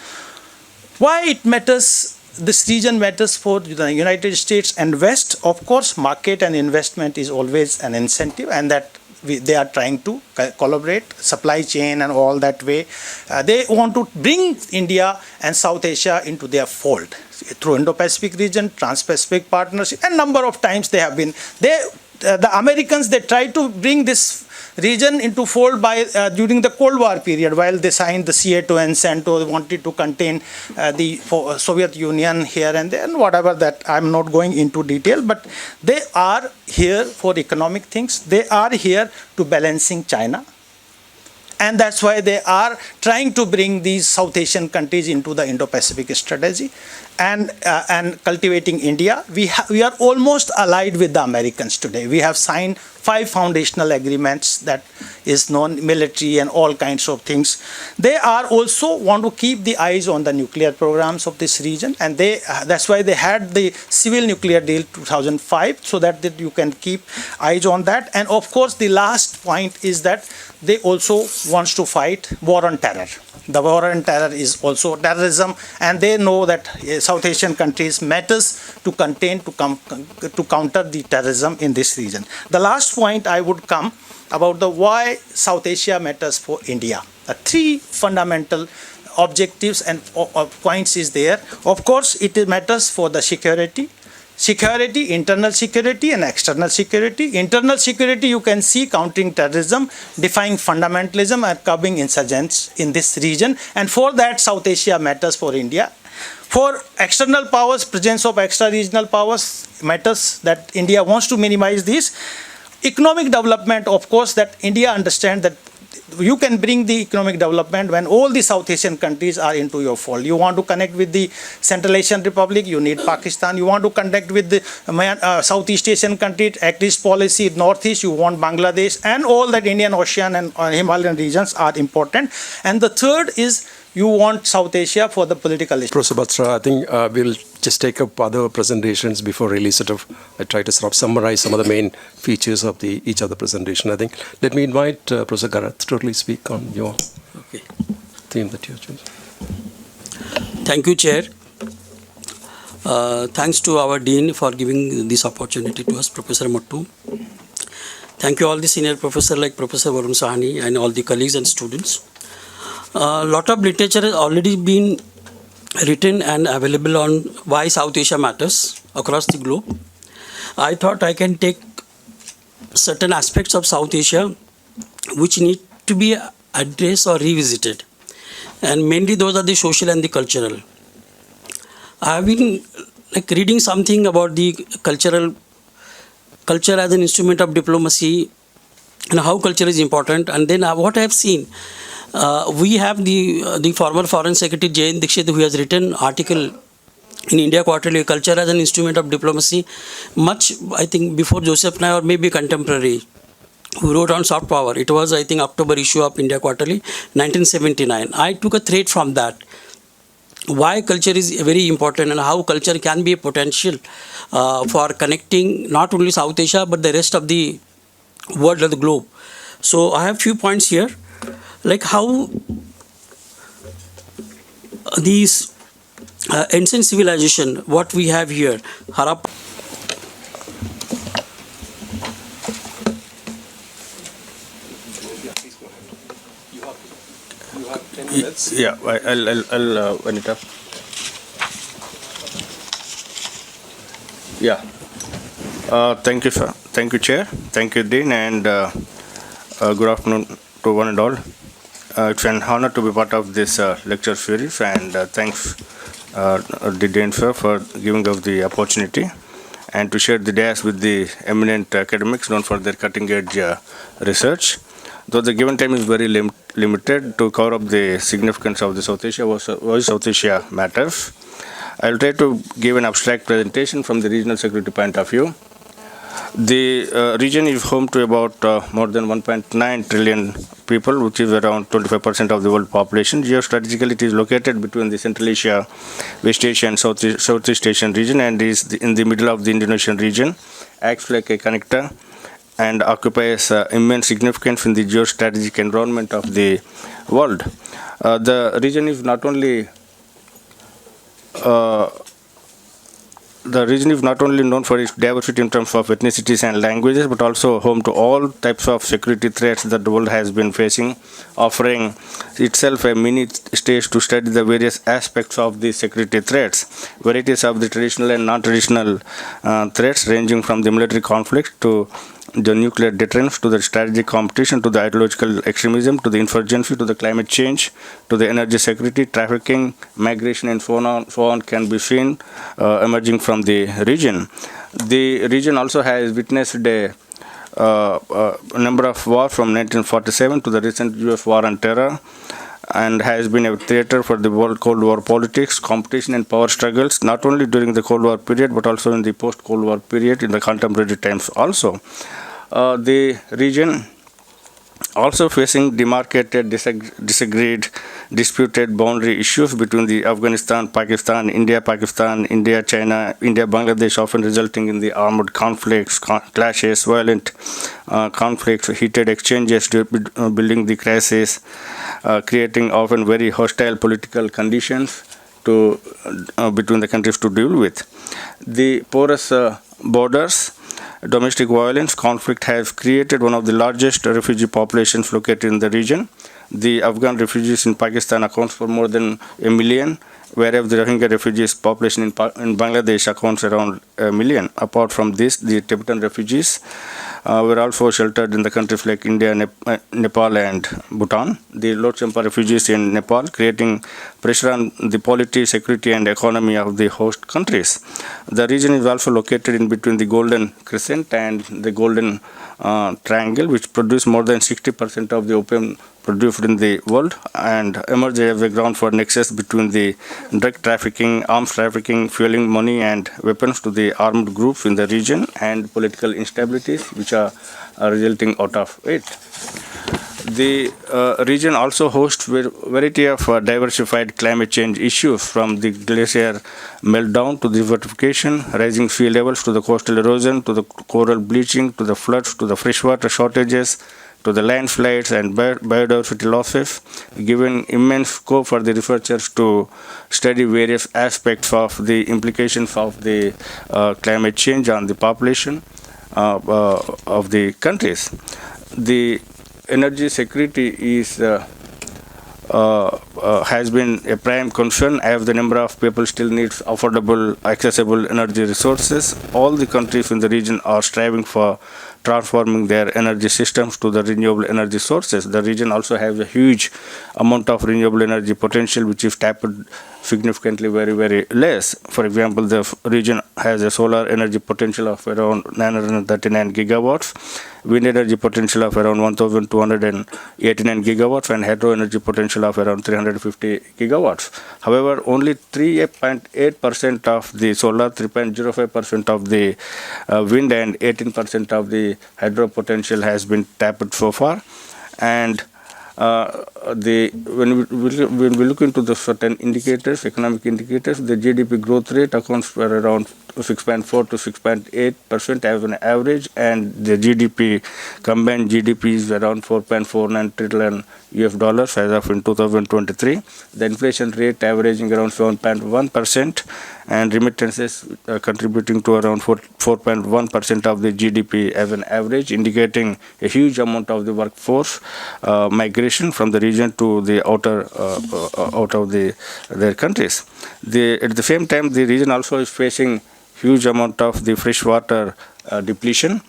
Speaker 5: Why it matters? This region matters for the United States and West. Of course, market and investment is always an incentive, and that they are trying to collaborate, supply chain and all that way. They want to bring India and South Asia into their fold through Indo-Pacific region, Trans-Pacific Partnership, and number of times they have been. The Americans, they tried to bring this region into fold by during the Cold War period, while they signed the CA2 and CENTO. They wanted to contain the Soviet Union here and there, and whatever that. I'm not going into detail, but they are here for economic things. They are here to balancing China, and that's why they are trying to bring these South Asian countries into the Indo-Pacific strategy, and cultivating India. We are almost allied with the Americans today. We have signed 5 foundational agreements, that is non-military and all kinds of things. They are also want to keep the eyes on the nuclear programs of this region, and that's why they had the civil nuclear deal 2005, so that you can keep eyes on that. And of course, the last point is that they also wants to fight war on terror. The war on terror is also terrorism, and they know that South Asian countries matters to contain, to counter the terrorism in this region. The last point I would come about the why South Asia matters for India. 3 fundamental objectives and points is there. Of course, it matters for the security, internal security and external security. Internal security, you can see countering terrorism, defying fundamentalism, and curbing insurgents in this region. And for that, South Asia matters for India. For external powers, presence of extra-regional powers matters, that India wants to minimize this. Economic development, of course, that India understands that you can bring the economic development when all the South Asian countries are into your fold. You want to connect with the Central Asian Republic, you need Pakistan. You want to connect with the Southeast Asian countries, Act East policy, Northeast, you want Bangladesh, and all that Indian Ocean and Himalayan regions are important. And the third is you want South Asia for the political issue.
Speaker 2: Professor Batra, I think we'll just take up other presentations before really I try to summarize some of the main features of each of the presentation. I think let me invite Professor Kharat to totally speak on your theme that you have chosen.
Speaker 4: Thank you, Chair. Thanks to our Dean for giving this opportunity to us, Professor Mattu. Thank you all the senior professors like Professor Varun Sahani and all the colleagues and students. A lot of literature has already been written and available on why South Asia matters across the globe. I thought I can take certain aspects of South Asia which need to be addressed or revisited, and mainly those are the social and the cultural. I have been reading something about the culture as an instrument of diplomacy and how culture is important, and then what I have seen. We have the former Foreign Secretary Jayant Dixit, who has written article in India Quarterly, Culture as an Instrument of Diplomacy, much, I think, before Joseph Nye or maybe contemporary, who wrote on soft power. It was, I think, October issue of India Quarterly, 1979. I took a thread from that. Why culture is very important and how culture can be a potential for connecting not only South Asia but the rest of the world or the globe. So I have few points here. Like how these ancient civilization, what we have here, Harappa.
Speaker 2: minutes.
Speaker 6: Yeah, I'll run it up. Yeah. Thank you, sir. Thank you, Chair. Thank you, Dean, and good afternoon to one and all. It's an honor to be part of this lecture series, and thanks, the Dean, sir, for giving us the opportunity and to share the dais with the eminent academics known for their cutting-edge research. Though the given time is very limited to cover up the significance of the South Asia matters, I will try to give an abstract presentation from the regional security point of view. The region is home to about more than 1.9 trillion people, which is around 25% of the world population. Geostrategically, it is located between the Central Asia, West Asia, and Southeast Asian region, and is in the middle of the Indonesian region, acts like a connector, and occupies immense significance in the geostrategic environment of the world. The region is not only known for its diversity in terms of ethnicities and languages, but also home to all types of security threats that the world has been facing, offering itself a mini stage to study the various aspects of the security threats, varieties of the traditional and non-traditional threats ranging from the military conflict to the nuclear deterrence, to the strategic competition, to the ideological extremism, to the insurgency, to the climate change, to the energy security, trafficking, migration, and so on can be seen emerging from the region. The region also has witnessed a number of wars from 1947 to the recent US war on terror, and has been a theater for the world Cold War politics, competition, and power struggles, not only during the Cold War period, but also in the post-Cold War period, in the contemporary times also. The region also facing demarcated, disagreed, disputed boundary issues between the Afghanistan, Pakistan, India, China, India, Bangladesh, often resulting in the armed conflicts, clashes, violent conflicts, heated exchanges, building the crisis, creating often very hostile political conditions to between the countries to deal with. The porous borders, domestic violence, conflict has created one of the largest refugee populations located in the region. The Afghan refugees in Pakistan accounts for more than 1 million, whereas the Rohingya refugees population in Bangladesh accounts around 1 million. Apart from this, the Tibetan refugees were also sheltered in the countries like India, Nepal, and Bhutan. The Lhotshampa refugees in Nepal, creating pressure on the polity, security, and economy of the host countries. The region is also located in between the Golden Crescent and the Golden Triangle, which produce more than 60% of the opium produced in the world, and emerge as a ground for nexus between the drug trafficking, arms trafficking, fueling money and weapons to the armed groups in the region, and political instabilities which are resulting out of it. The region also hosts a variety of diversified climate change issues, from the glacier meltdown to the desertification, rising sea levels, to the coastal erosion, to the coral bleaching, to the floods, to the freshwater shortages, to the landslides and biodiversity losses, given immense scope for the researchers to study various aspects of the implications of the climate change on the population of the countries. The energy security is has been a prime concern, as the number of people still needs affordable, accessible energy resources. All the countries in the region are striving for transforming their energy systems to the renewable energy sources. The region also has a huge amount of renewable energy potential, which is tapped significantly very, very less. For example, the region has a solar energy potential of around 939 gigawatts, wind energy potential of around 1,289 gigawatts, and hydro energy potential of around 350 gigawatts. However, only 3.8% of the solar, 3.05% of the wind, and 18% of the hydro potential has been tapped so far. And when we look into the certain indicators, economic indicators, the GDP growth rate accounts for around 6.4 to 6.8% as an average, and the GDP, combined GDP is around $4.49 trillion US as of in 2023. The inflation rate averaging around 7.1%, and remittances contributing to around 4.1% of the GDP as an average, indicating a huge amount of the workforce migration from the region to the outer out of their countries. At the same time, the region also is facing huge amount of the freshwater depletion.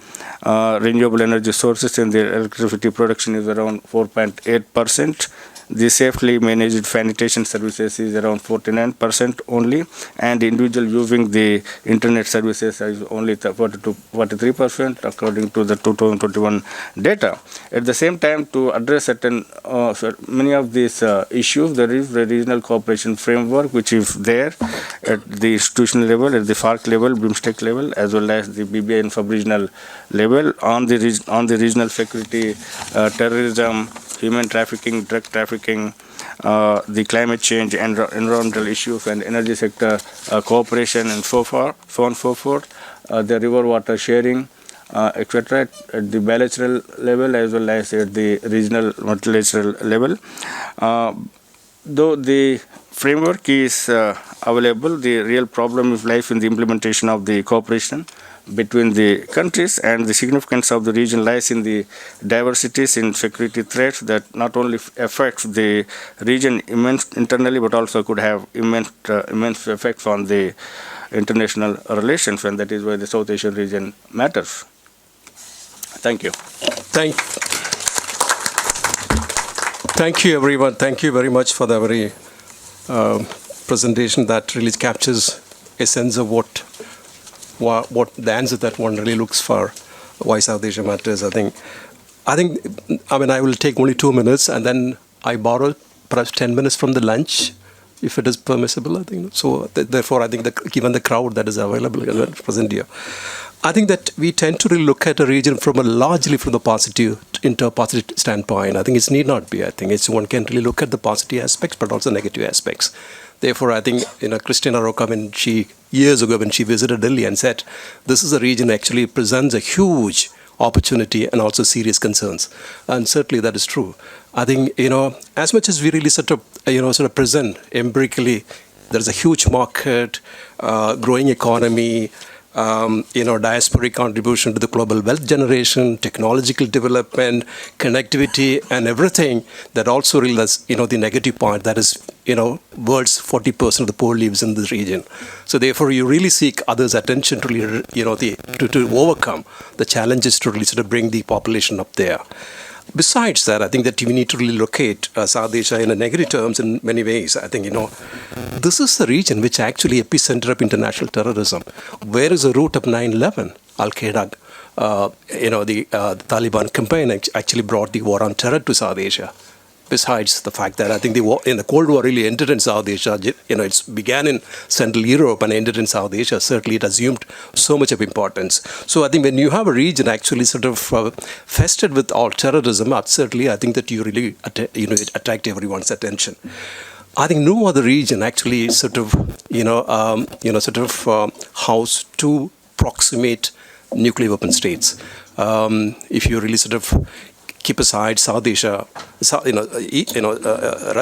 Speaker 6: Renewable energy sources in the electricity production is around 4.8%. The safely managed sanitation services is around 49% only, and individual using the internet services is only 43% according to the 2021 data. At the same time, to address certain many of these issues, there is the regional cooperation framework which is there at the institutional level, at the FARC level, BIMSTEC level, as well as the BBI and sub-regional level on the regional security, terrorism, human trafficking, drug trafficking, the climate change, and environmental issues, and energy sector cooperation, and so on and so forth. The river water sharing, etc. at the bilateral level as well as at the regional multilateral level. Though the framework is available, the real problem is lies in the implementation of the cooperation between the countries, and the significance of the region lies in the diversities in security threats that not only affects the region internally but also could have immense effects on the international relations, and that is why the South Asian region matters. Thank you.
Speaker 2: Thank you, everyone. Thank you very much for the very presentation that really captures a sense of what the answer that one really looks for, why South Asia matters. I mean, I will take only 2 minutes, and then I borrow perhaps 10 minutes from the lunch, if it is permissible. I think so. Therefore, I think given the crowd that is available present here, I think that we tend to really look at a region largely from the positive standpoint. I think it need not be. I think one can really look at the positive aspects, but also negative aspects. Therefore, I think Christina Rocca, years ago when she visited Delhi and said, this is a region that actually presents a huge opportunity and also serious concerns. And certainly that is true. I think, as much as we really sort of present empirically, there's a huge market, growing economy, diasporic contribution to the global wealth generation, technological development, connectivity, and everything that also realizes, the negative point that is, world's 40% of the poor lives in this region. So therefore, you really seek others' attention to really, to overcome the challenges to really sort of bring the population up there. Besides that, I think that we need to really locate South Asia in a negative terms in many ways. I think, this is the region which actually epicenter of international terrorism. Where is the root of 9/11? Al-Qaeda, the Taliban campaign actually brought the war on terror to South Asia. Besides the fact that I think the Cold War really entered in South Asia, it began in Central Europe and ended in South Asia. Certainly, it assumed so much of importance. So I think when you have a region actually sort of fested with all terrorism, certainly I think that you really attract everyone's attention. I think no other region actually sort of house two proximate nuclear weapon states. If you really sort of keep aside South Asia,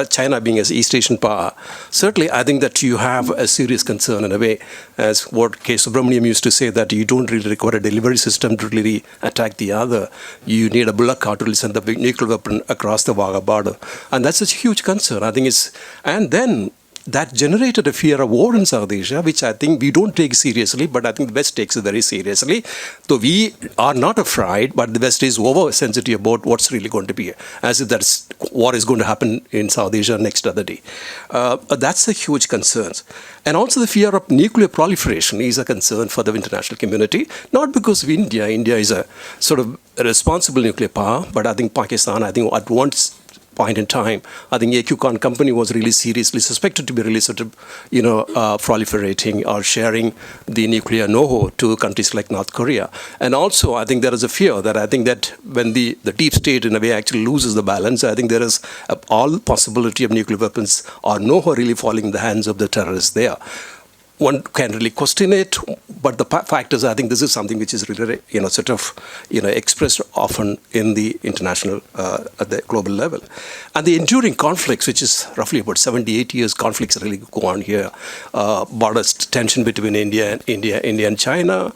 Speaker 2: China being as East Asian power, certainly I think that you have a serious concern in a way, as what K. Subramaniam used to say, that you don't really require a delivery system to really attack the other. You need a bullock cart to really send the nuclear weapon across the Wagah border. And that's a huge concern. I think and then that generated a fear of war in South Asia, which I think we don't take seriously, but I think the West takes it very seriously. Though we are not afraid, but the West is over-sensitive about what's really going to be, as if that war is going to happen in South Asia next other day. That's a huge concern. And also the fear of nuclear proliferation is a concern for the international community, not because of India. India is a sort of a responsible nuclear power, but I think Pakistan, at once point in time, I think AQ Khan company was really seriously suspected to be really sort of, proliferating or sharing the nuclear know-how to countries like North Korea. And also, I think there is a fear that I think that when the deep state in a way actually loses the balance, I think there is all possibility of nuclear weapons or know-how really falling in the hands of the terrorists there. one can really question it, but the fact is, I think this is something which is really, sort of, expressed often in the international, at the global level. And the enduring conflicts, which is roughly about 78 years, conflicts really go on here. Border tension between India and China,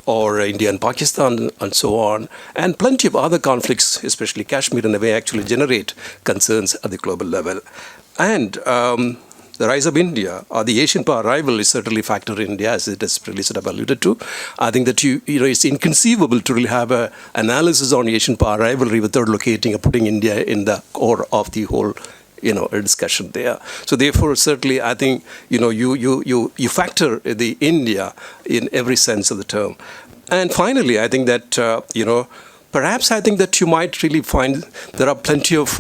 Speaker 2: or India and Pakistan, and so on, and plenty of other conflicts, especially Kashmir, in a way, actually generate concerns at the global level. And the rise of India, or the Asian power rival, is certainly a factor in India, as it is really sort of alluded to. I think that it's inconceivable to really have an analysis on Asian power rivalry without locating or putting India in the core of the whole, a discussion there. So therefore, certainly, I think you factor the India in every sense of the term. And finally, I think that perhaps I think that you might really find there are plenty of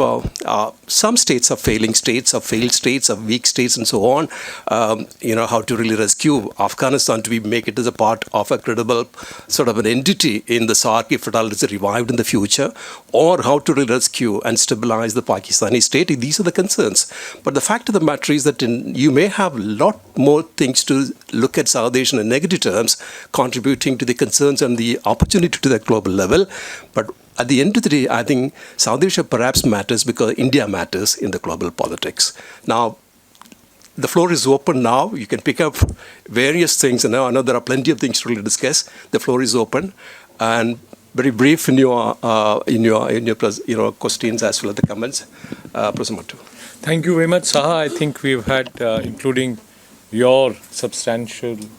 Speaker 2: some states are failing states, or failed states, or weak states, and so on. How to really rescue Afghanistan to make it as a part of a credible sort of an entity in the SAARC if it is revived in the future, or how to really rescue and stabilize the Pakistani state. These are the concerns. But the fact of the matter is that you may have a lot more things to look at South Asia in negative terms, contributing to the concerns and the opportunity to the global level. But at the end of the day, I think South Asia perhaps matters because India matters in the global politics. Now, the floor is open now. You can pick up various things. And I know there are plenty of things to really discuss. The floor is open. And very brief in your questions as well as the comments. Professor Matu.
Speaker 7: Thank you very much, Saha. I think we've had, including your substantive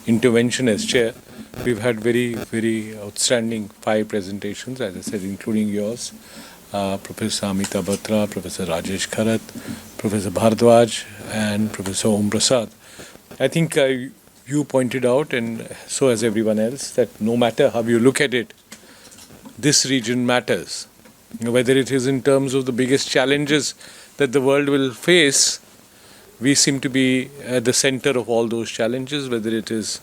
Speaker 7: intervention as chair, we've had very, very outstanding 5 presentations, as I said, including yours, Professor Amita, Batra, Professor Rajesh, Kharat, Professor Bhardwaj, and Professor Omprasad. I think you pointed out, and so has everyone else, that no matter how you look at it, this region matters. Whether it is in terms of the biggest challenges that the world will face, we seem to be at the center of all those challenges, whether it is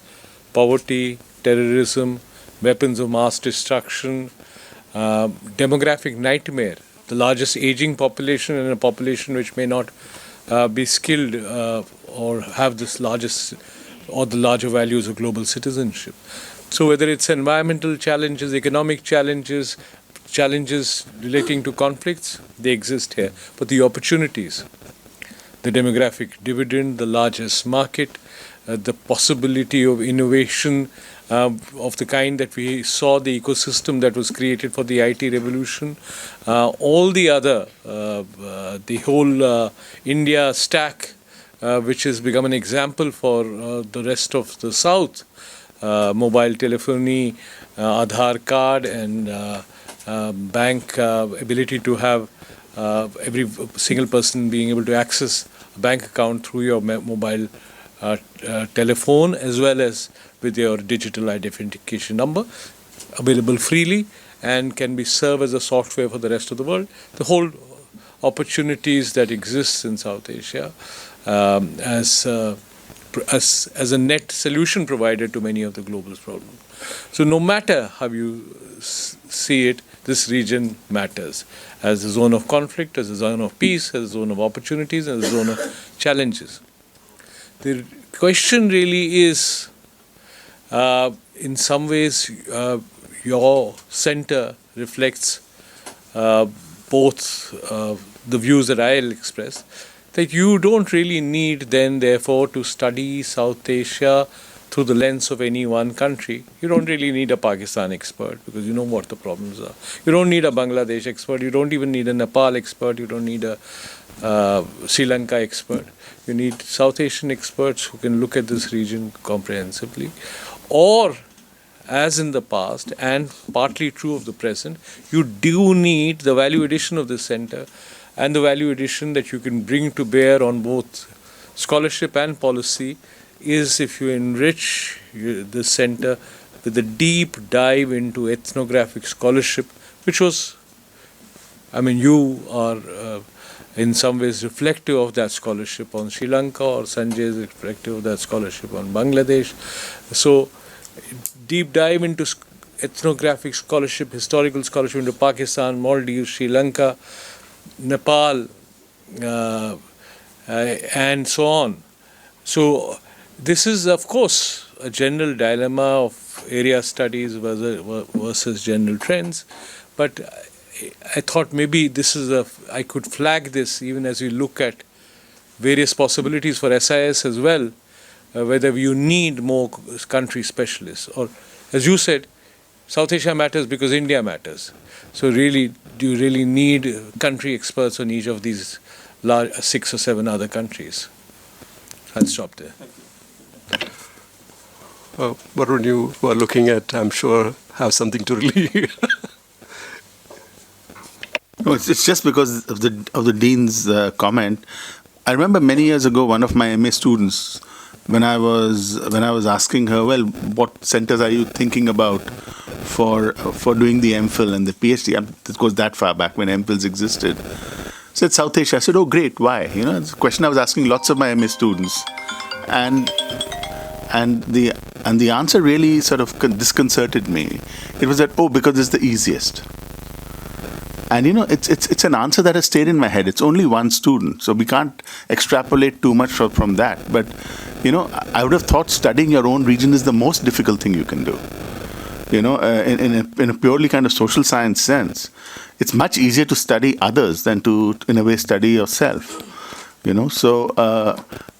Speaker 7: poverty, terrorism, weapons of mass destruction, demographic nightmare, the largest aging population, and a population which may not be skilled or have this largest or the larger values of global citizenship. So whether it's environmental challenges, economic challenges, challenges relating to conflicts, they exist here. But the opportunities, the demographic dividend, the largest market, the possibility of innovation of the kind that we saw, the ecosystem that was created for the IT revolution, all the other, the whole India stack, which has become an example for the rest of the South, mobile telephony, Aadhaar card, and bank ability to have every single person being able to access a bank account through your mobile telephone, as well as with your digital identification number, available freely and can be served as a software for the rest of the world. The whole opportunities that exist in South Asia as a net solution provider to many of the global problems. So no matter how you see it, this region matters as a zone of conflict, as a zone of peace, as a zone of opportunities, as a zone of challenges. The question really is, in some ways, your center reflects both the views that I'll express, that you don't really need then, therefore, to study South Asia through the lens of any one country. You don't really need a Pakistan expert because you know what the problems are. You don't need a Bangladesh expert. You don't even need a Nepal expert. You don't need a Sri Lanka expert. You need South Asian experts who can look at this region comprehensively. Or, as in the past, and partly true of the present, you do need the value addition of this center and the value addition that you can bring to bear on both scholarship and policy is if you enrich the center with a deep dive into ethnographic scholarship, which was, you are in some ways reflective of that scholarship on Sri Lanka, or Sanjay is reflective of that scholarship on Bangladesh. So, deep dive into ethnographic scholarship, historical scholarship into Pakistan, Maldives, Sri Lanka, Nepal, and so on. So this is, of course, a general dilemma of area studies versus general trends. But I thought maybe I could flag this even as we look at various possibilities for SIS as well, whether you need more country specialists. Or, as you said, South Asia matters because India matters. So really, do you really need country experts on each of these 6 or 7 other countries? I'll stop there.
Speaker 2: Varun, you were looking at, I'm sure, have something to relieve.
Speaker 8: No, it's just because of the dean's comment. I remember many years ago, one of my MA students, when I was asking her, well, what centers are you thinking about for doing the MPhil and the PhD? It goes that far back when MPhils existed. Said South Asia. I said, oh, great. Why? It's a question I was asking lots of my MA students, and the answer really sort of disconcerted me. It was that, oh, because it's the easiest. And it's an answer that has stayed in my head. It's only one student, so we can't extrapolate too much from that. But I would have thought studying your own region is the most difficult thing you can do. In a purely kind of social science sense, it's much easier to study others than to, in a way, study yourself. So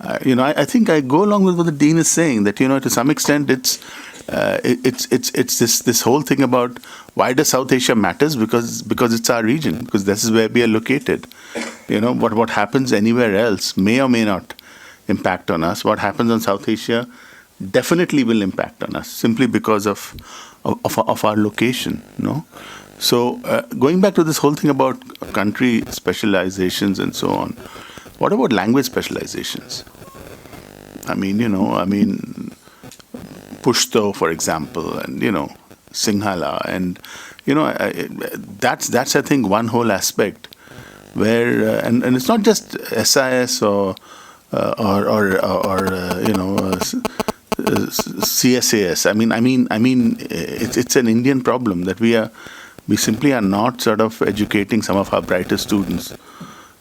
Speaker 8: I think I go along with what the dean is saying, that to some extent it's this whole thing about why does South Asia matters, because it's our region, because this is where we are located. What happens anywhere else may or may not impact on us. What happens on South Asia definitely will impact on us, simply because of our location. So going back to this whole thing about country specializations and so on, what about language specializations? Pushto, for example, and Sinhala, and that's I think one whole aspect where and it's not just SIS or CSAS. It's an Indian problem that we simply are not sort of educating some of our brightest students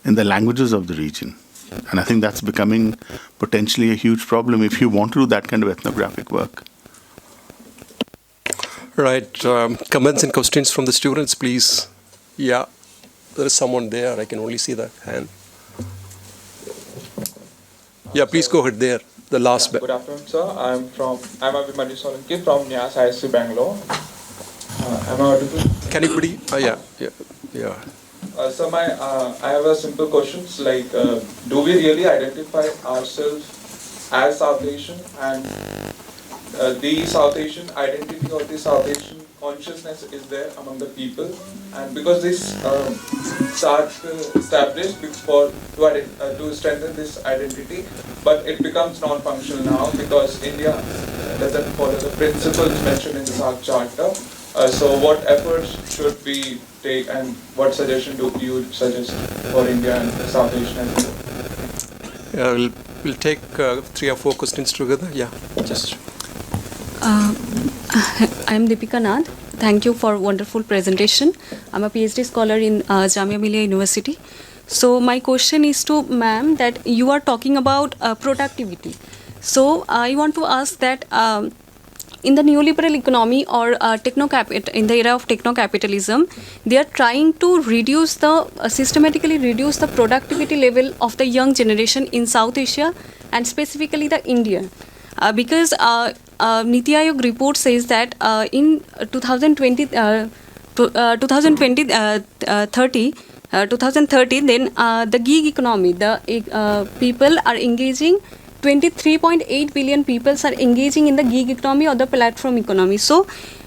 Speaker 8: in the languages of the region. And I think that's becoming potentially a huge problem if you want to do that kind of ethnographic work.
Speaker 2: Right. Comments and questions from the students, please. Yeah, there is someone there. I can only see that hand. Yeah, please go ahead there. The last bit.
Speaker 9: Good afternoon, sir. I'm Abhimanyu Solanki from NIAS ISC Bangalore. Am I audible?
Speaker 2: Can anybody? Yeah.
Speaker 9: So I have a simple question. Like, do we really identify ourselves as South Asian, and the South Asian identity or the South Asian consciousness is there among the people? And because this starts established to strengthen this identity, but it becomes non-functional now because India doesn't follow the principles mentioned in the South Charter. So what efforts should we take, and what suggestion do you suggest for India and South Asia as well?
Speaker 2: Yeah, we'll take 3 or 4 questions together. Yeah, just.
Speaker 10: I'm Deepika Nath. Thank you for wonderful presentation. I'm a PhD scholar in Jamia Millia University. So my question is to ma'am that you are talking about productivity. So I want to ask that in the neoliberal economy or in the era of techno-capitalism, they are trying to systematically reduce the productivity level of the young generation in South Asia and specifically the India. Because Niti Aayog report says that in 2030, then the gig economy, the people are engaging, 23.8 billion people are engaging in the gig economy or the platform economy. So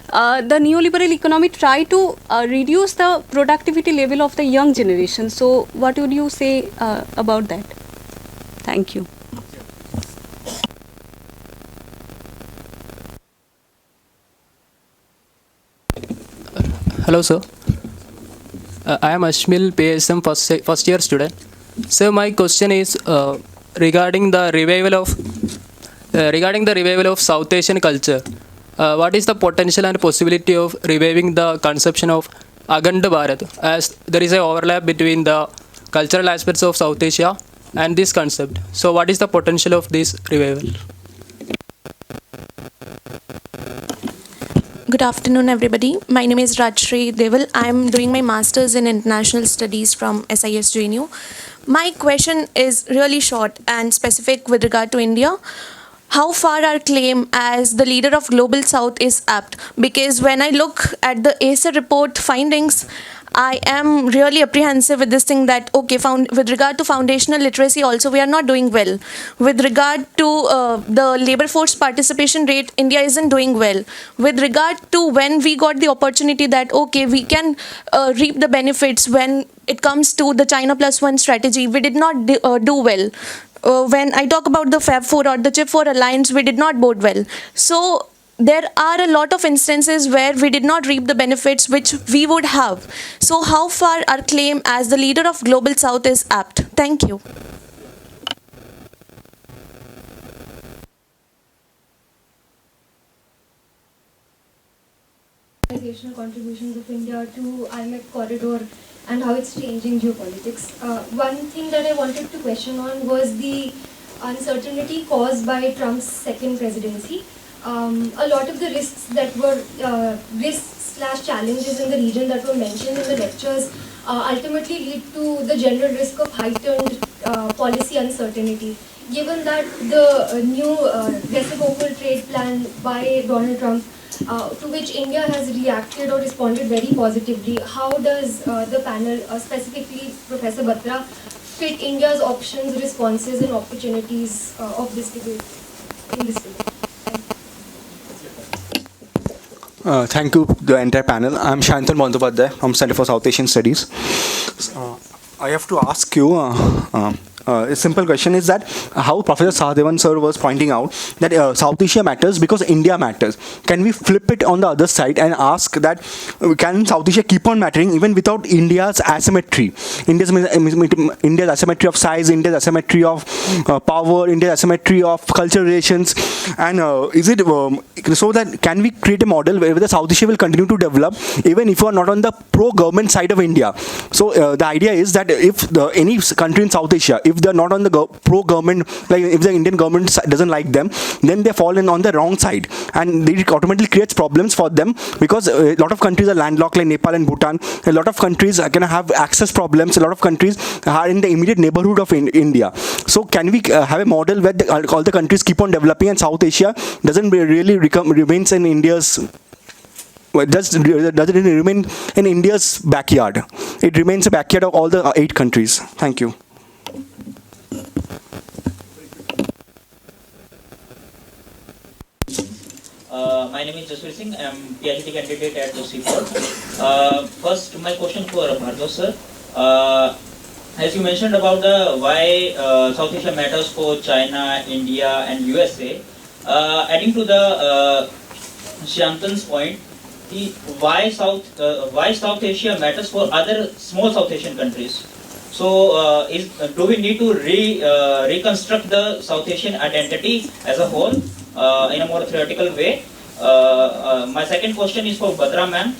Speaker 10: the neoliberal economy try to reduce the productivity level of the young generation. So what would you say about that? Thank you.
Speaker 11: Hello, sir. I am Ashmil, PSM first year student. So my question is regarding the revival of South Asian culture. What is the potential and possibility of reviving the conception of Akhand Bharat, as there is an overlap between the cultural aspects of South Asia and this concept. So what is the potential of this revival?
Speaker 12: Good afternoon, everybody. My name is Rajesh. I am doing my Masters in International Studies from SIS JNU. My question is really short and specific with regard to India. How far our claim as the leader of Global South is apt? Because when I look at the ACER report findings, I am really apprehensive with this thing that, okay, with regard to foundational literacy also, we are not doing well. With regard to the labor force participation rate, India isn't doing well. With regard to when we got the opportunity that, okay, we can reap the benefits when it comes to the China Plus One strategy, we did not do well. When I talk about the Fab 4 or the Chip 4 alliance, we did not bode well. So there are a lot of instances where we did not reap the benefits which we would have. So how far our claim as the leader of Global South is apt? Thank you.
Speaker 13: Contributions of India to IMF corridor and how it's changing geopolitics. One thing that I wanted to question on was the uncertainty caused by Trump's second presidency. A lot of the risks that were risks/challenges in the region that were mentioned in the lectures ultimately lead to the general risk of heightened policy uncertainty. Given that the new reciprocal trade plan by Donald Trump, to which India has reacted or responded very positively, how does the panel, specifically Professor Batra, fit India's options, responses and opportunities of this debate in this debate?
Speaker 14: Thank you, the entire panel. I'm Shantanu Bandyopadhyay from Center for South Asian Studies. I have to ask you a simple question is that how Professor Sahadevan sir was pointing out that South Asia matters because India matters. Can we flip it on the other side and ask that can South Asia keep on mattering even without India's asymmetry? India's asymmetry of size, India's asymmetry of power, India's asymmetry of cultural relations, and is it so that can we create a model where the South Asia will continue to develop even if you are not on the pro-government side of India? So the idea is that if any country in South Asia, if they're not on the pro-government, like if the Indian government doesn't like them, then they fall in on the wrong side, and it automatically creates problems for them because a lot of countries are landlocked, like Nepal and Bhutan. A lot of countries are going to have access problems. A lot of countries are in the immediate neighborhood of India. So can we have a model where all the countries keep on developing and South Asia doesn't really remains in India's does it remain in India's backyard? It remains a backyard of all the 8 countries. Thank you.
Speaker 15: My name is Jaswir Singh. I am PhD candidate at the CSAS. First, my question for Bhardwaj sir. As you mentioned about the why South Asia matters for China, India, and USA, adding to the Shantan's point, why South Asia matters for other small South Asian countries. So, do we need to reconstruct the South Asian identity as a whole in a more theoretical way? My second question is for Batra ma'am.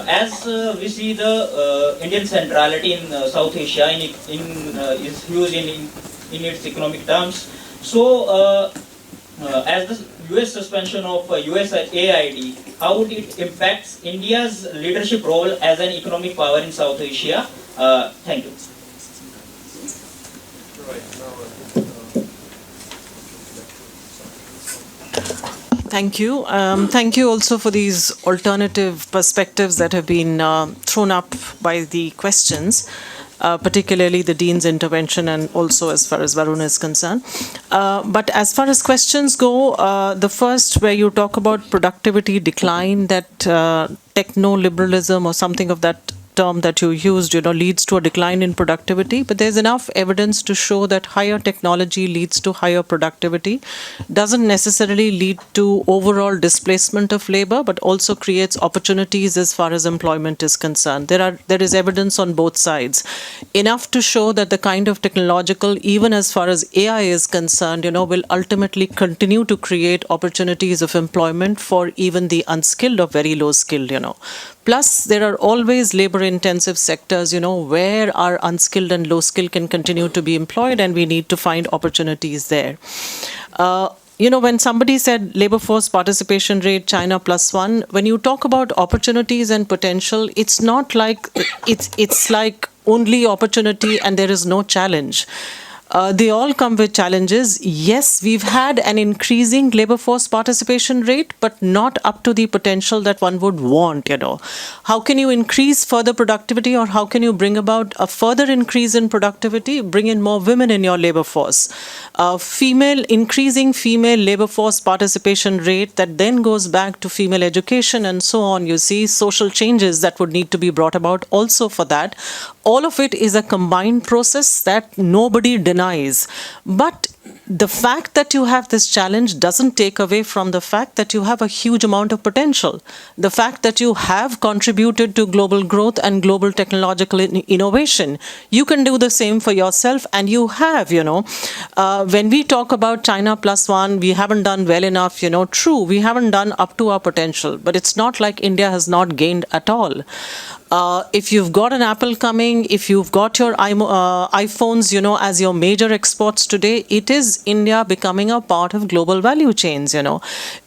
Speaker 15: As we see the Indian centrality in South Asia is huge in its economic terms. So, as the US suspension of USAID, how would it impact India's leadership role as an economic power in South Asia? Thank you.
Speaker 3: Thank you. Thank you also for these alternative perspectives that have been thrown up by the questions, particularly the Dean's intervention and also as far as Varun is concerned. But as far as questions go, the first where you talk about productivity decline, that techno-liberalism or something of that term that you used, leads to a decline in productivity, but there's enough evidence to show that higher technology leads to higher productivity, doesn't necessarily lead to overall displacement of labor, but also creates opportunities as far as employment is concerned. There is evidence on both sides, enough to show that the kind of technological, even as far as AI is concerned, will ultimately continue to create opportunities of employment for even the unskilled or very low skilled, Plus, there are always labor-intensive sectors, where our unskilled and low-skilled can continue to be employed, and we need to find opportunities there. When somebody said labor force participation rate, China +1, when you talk about opportunities and potential, it's not like it's like only opportunity and there is no challenge. They all come with challenges. Yes, we've had an increasing labor force participation rate, but not up to the potential that one would want, How can you increase further productivity, or how can you bring about a further increase in productivity? Bring in more women in your labor force. Increasing female labor force participation rate that then goes back to female education and so on. You see social changes that would need to be brought about also for that. All of it is a combined process that nobody denies. But the fact that you have this challenge doesn't take away from the fact that you have a huge amount of potential. The fact that you have contributed to global growth and global technological innovation. You can do the same for yourself, and you have, When we talk about China +1, we haven't done well enough, True, we haven't done up to our potential, but it's not like India has not gained at all. If you've got an Apple coming, if you've got your iPhones, as your major exports today, it is India becoming a part of global value chains,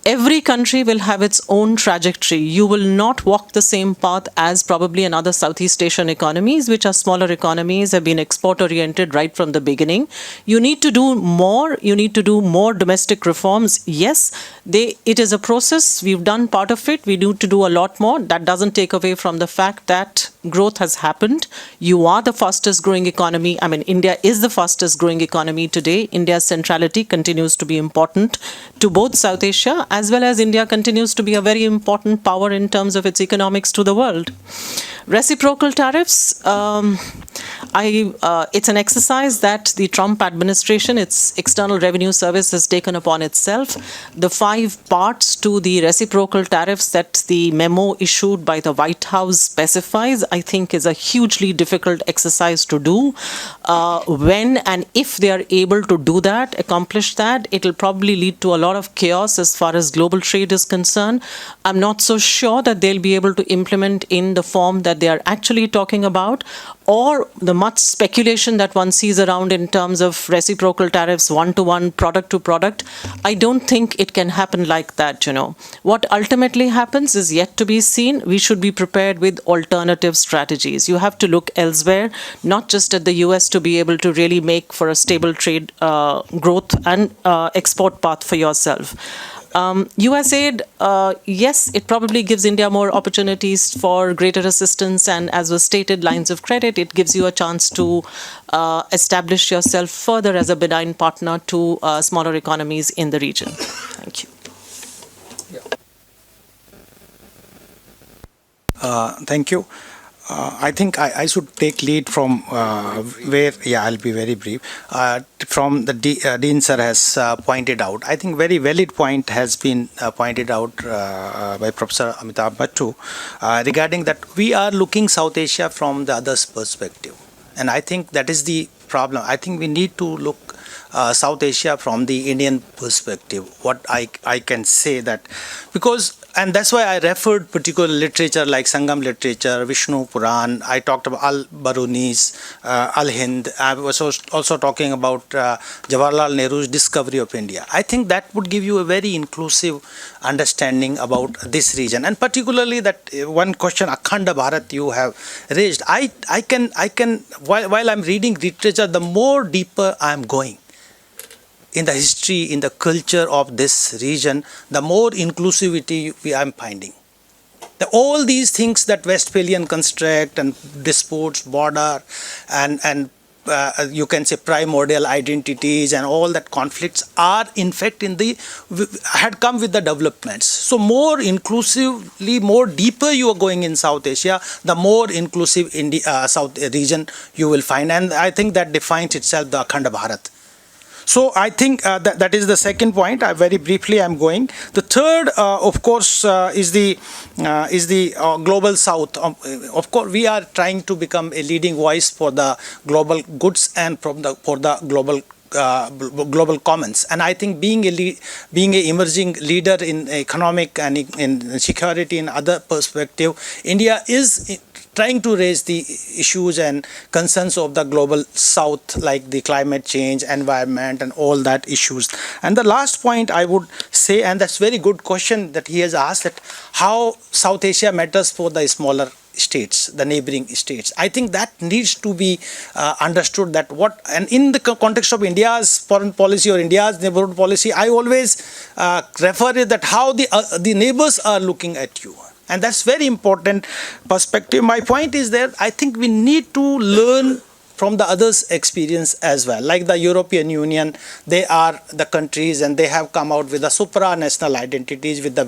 Speaker 3: Every country will have its own trajectory. You will not walk the same path as probably another Southeast Asian economies, which are smaller economies, have been export-oriented right from the beginning. You need to do more. You need to do more domestic reforms. Yes, it is a process. We've done part of it. We need to do a lot more. That doesn't take away from the fact that growth has happened. You are the fastest growing economy. India is the fastest growing economy today. India's centrality continues to be important to both South Asia, as well as India continues to be a very important power in terms of its economics to the world. Reciprocal tariffs, it's an exercise that the Trump administration, its External Revenue Service, has taken upon itself. The 5 parts to the reciprocal tariffs that the memo issued by the White House specifies, I think is a hugely difficult exercise to do. When and if they are able to do that, accomplish that, it will probably lead to a lot of chaos as far as global trade is concerned. I'm not so sure that they'll be able to implement in the form that they are actually talking about, or the much speculation that one sees around in terms of reciprocal tariffs, one-to-one, product-to-product. I don't think it can happen like that, What ultimately happens is yet to be seen. We should be prepared with alternative strategies. You have to look elsewhere, not just at the US, to be able to really make for a stable trade growth and export path for yourself. USAID, yes, it probably gives India more opportunities for greater assistance, and as was stated, lines of credit. It gives you a chance to establish yourself further as a benign partner to smaller economies in the region. Thank you.
Speaker 5: Thank you. I think I should take lead from where, I'll be very brief, from the Dean sir has pointed out. I think very valid point has been pointed out by Professor Amita Batra regarding that we are looking South Asia from the other's perspective. And I think that is the problem. I think we need to look South Asia from the Indian perspective. What I can say that, because, and that's why I referred particular literature like Sangam literature, Vishnu Puran. I talked about Al-Barunis, Al-Hind. I was also talking about Jawaharlal Nehru's discovery of India. I think that would give you a very inclusive understanding about this region. And particularly that one question, Akhanda Bharat, you have raised. I can while I'm reading literature, the more deeper I'm going in the history, in the culture of this region, the more inclusivity I'm finding. All these things that Westphalian construct and disputes, border, and you can say primordial identities and all that conflicts are in fact had come with the developments. So more inclusively, more deeper you are going in South Asia, the more inclusive South region you will find. And I think that defines itself the Akhanda Bharat. So I think that is the second point. Very briefly, I'm going. The third, of course, is the global South. Of course, we are trying to become a leading voice for the global goods and for the global global commons. And I think being being a emerging leader in economic and in security and other perspective, India is trying to raise the issues and concerns of the global south, like the climate change, environment, and all that issues. And the last point I would say, and that's very good question that he has asked, that how South Asia matters for the smaller states, the neighboring states. I think that needs to be understood, that what, and in the context of India's foreign policy or India's neighborhood policy, I always refer it that how the neighbors are looking at you. And that's very important perspective. My point is that I think we need to learn from the others' experience as well. Like the European Union, they are the countries and they have come out with the supranational identities with the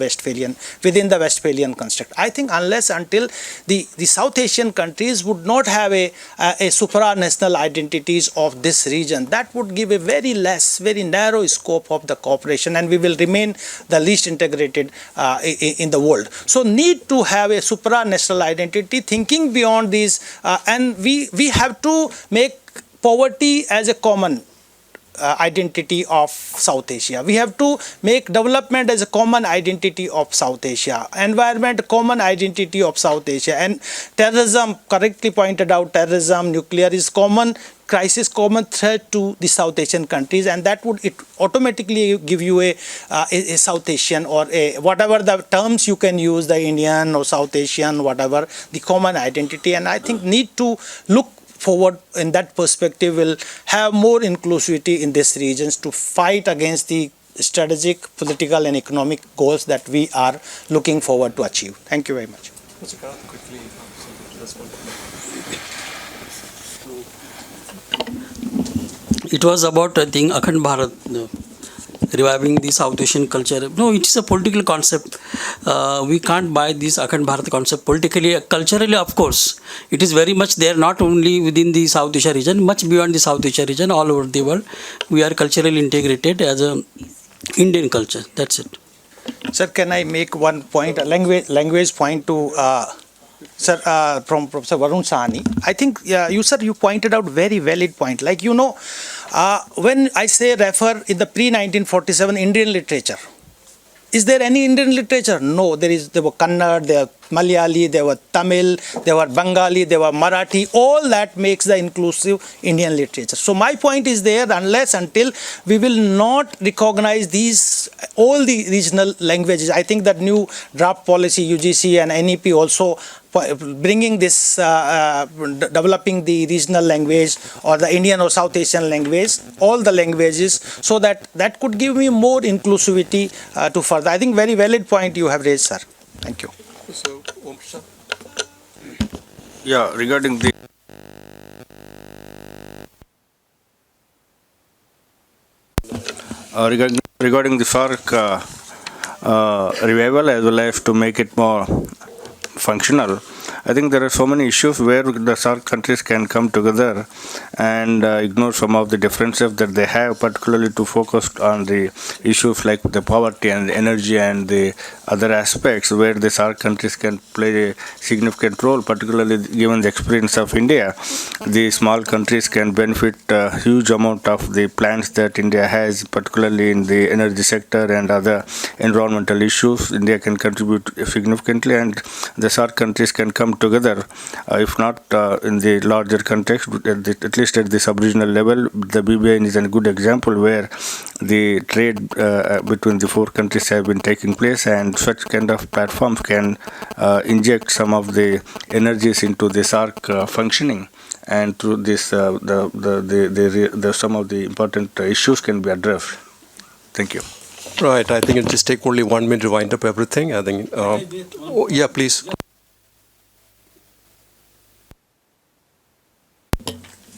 Speaker 5: within the Westphalian construct. I think unless until the South Asian countries would not have a supranational identities of this region, that would give a very narrow scope of the cooperation, and we will remain the least integrated in the world. So need to have a supranational identity, thinking beyond these, and we have to make poverty as a common identity of South Asia. We have to make development as a common identity of South Asia, environment common identity of South Asia, and terrorism, correctly pointed out, terrorism, nuclear is common crisis, common threat to the South Asian countries, and that would automatically give you a South Asian, or a whatever the terms you can use, the Indian or South Asian, whatever, the common identity. And I think need to look forward in that perspective will have more inclusivity in these regions to fight against the strategic, political and economic goals that we are looking forward to achieve. Thank you very much.
Speaker 2: Mr. Kharat, quickly, this one.
Speaker 4: It was about, I think, Akhand Bharat, reviving the South Asian culture. No, it is a political concept. We can't buy this Akhand Bharat concept politically. Culturally, of course, it is very much there, not only within the South Asia region, much beyond the South Asia region, all over the world. We are culturally integrated as a Indian culture. That's it.
Speaker 5: Sir, can I make one point, a language point to Sir, from Professor Varun Sahni? I think you pointed out very valid point. Like, when I say refer in the pre-1947 Indian literature, is there any Indian literature? No, there were Kannada, there were Malayali, there were Tamil, there were Bengali, there were Marathi. All that makes the inclusive Indian literature. So my point is there, unless until we will not recognize all the regional languages. I think that new draft policy, UGC and NEP also bringing this, developing the regional language or the Indian or South Asian language, all the languages, so that could give me more inclusivity to further. I think very valid point you have raised, sir. Thank you.
Speaker 2: So, Omprasad.
Speaker 6: Yeah, regarding the regarding the SAARC revival, as well as to make it more functional, I think there are so many issues where the SAARC countries can come together and ignore some of the differences that they have, particularly to focus on the issues like the poverty and the energy and the other aspects where the SAARC countries can play a significant role, particularly given the experience of India. The small countries can benefit a huge amount of the plans that India has, particularly in the energy sector and other environmental issues. India can contribute significantly, and the SAARC countries can come together, if not in the larger context, at least at the sub-regional level. The BBN is a good example where the trade between the four countries have been taking place, and such kind of platforms can inject some of the energies into the SAARC functioning, and through this some of the important issues can be addressed. Thank you.
Speaker 2: Right, I think it'll just take only 1 minute to wind up everything. I think, yeah, please.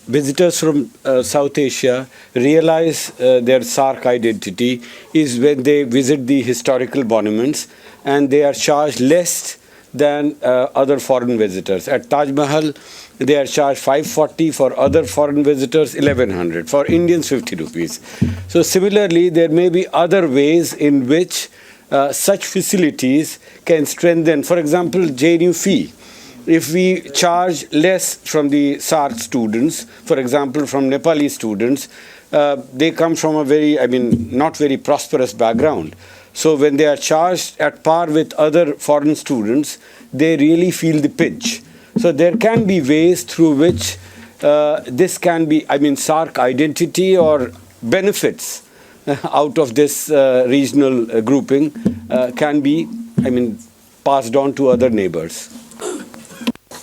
Speaker 16: Visitors from South Asia realize their SAARC identity is when they visit the historical monuments, and they are charged less than other foreign visitors. At Taj Mahal, they are charged 540, for other foreign visitors 1100, for Indians 50 rupees. So similarly, there may be other ways in which such facilities can strengthen, for example, JNU fee. If we charge less from the SAARC students, for example, from Nepali students, they come from a very, not very prosperous background. So when they are charged at par with other foreign students, they really feel the pinch. So there can be ways through which this can be, SARC identity or benefits out of this regional grouping can be, passed on to other neighbors.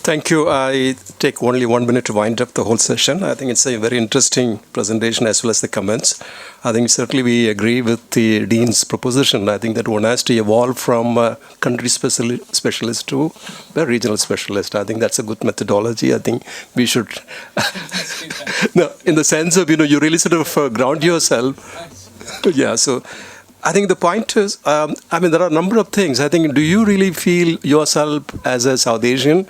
Speaker 2: Thank you. I take only 1 minute to wind up the whole session. I think it's a very interesting presentation as well as the comments. I think certainly we agree with the Dean's proposition. I think that one has to evolve from country specialist to a regional specialist. I think that's a good methodology. I think we should, no, in the sense of, you really sort of ground yourself. Yeah, so I think the point is, there are a number of things. I think, do you really feel yourself as a South Asian?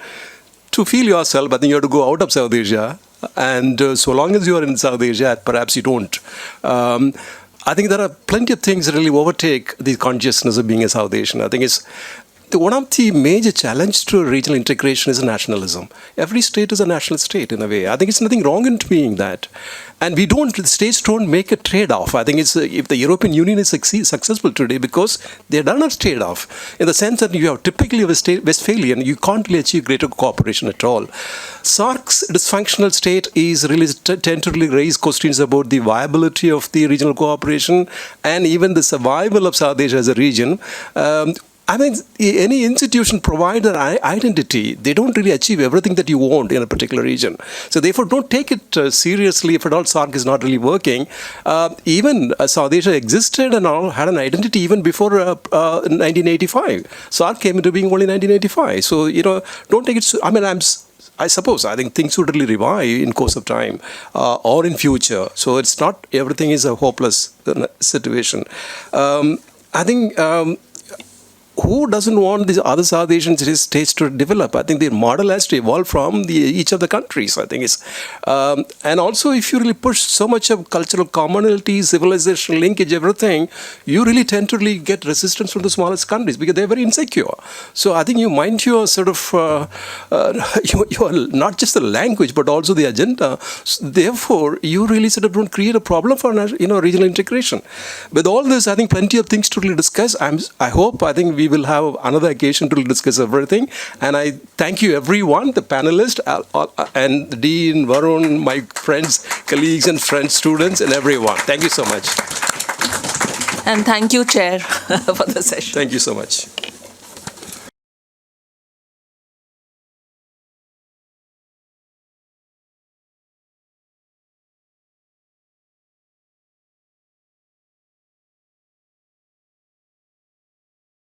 Speaker 2: To feel yourself, I think you have to go out of South Asia. And so long as you are in South Asia, perhaps you don't. I think there are plenty of things that really overtake the consciousness of being a South Asian. I think it's one of the major challenges to regional integration is nationalism. Every state is a national state in a way. I think it's nothing wrong in being that. And the states don't make a trade-off. I think it's if the European Union is successful today because they've done a trade-off in the sense that you have typically a Westphalian, you can't really achieve greater cooperation at all. SARC's dysfunctional state is really tend to really raise questions about the viability of the regional cooperation and even the survival of South Asia as a region. Any institution provides an identity. They don't really achieve everything that you want in a particular region. So therefore, don't take it seriously if at all SARC is not really working. Even South Asia existed and all had an identity even before 1985. SARC came into being only in 1985. So, don't take it, I think things would really revive in course of time or in future. So it's not everything is a hopeless situation. I think who doesn't want these other South Asian states to develop? I think the model has to evolve from each of the countries. I think it's, and also if you really push so much of cultural commonality, civilization, linkage, everything, you really tend to really get resistance from the smallest countries because they're very insecure. So I think you mind your sort of, your not just the language but also the agenda. Therefore, you really sort of don't create a problem for regional integration. With all this, I think plenty of things to really discuss. I think we will have another occasion to discuss everything. And I thank you everyone, the panelists and the Dean, Varun, my friends, colleagues and friends, students and everyone. Thank you so much.
Speaker 17: And thank you, Chair, for the session.
Speaker 2: Thank you so much.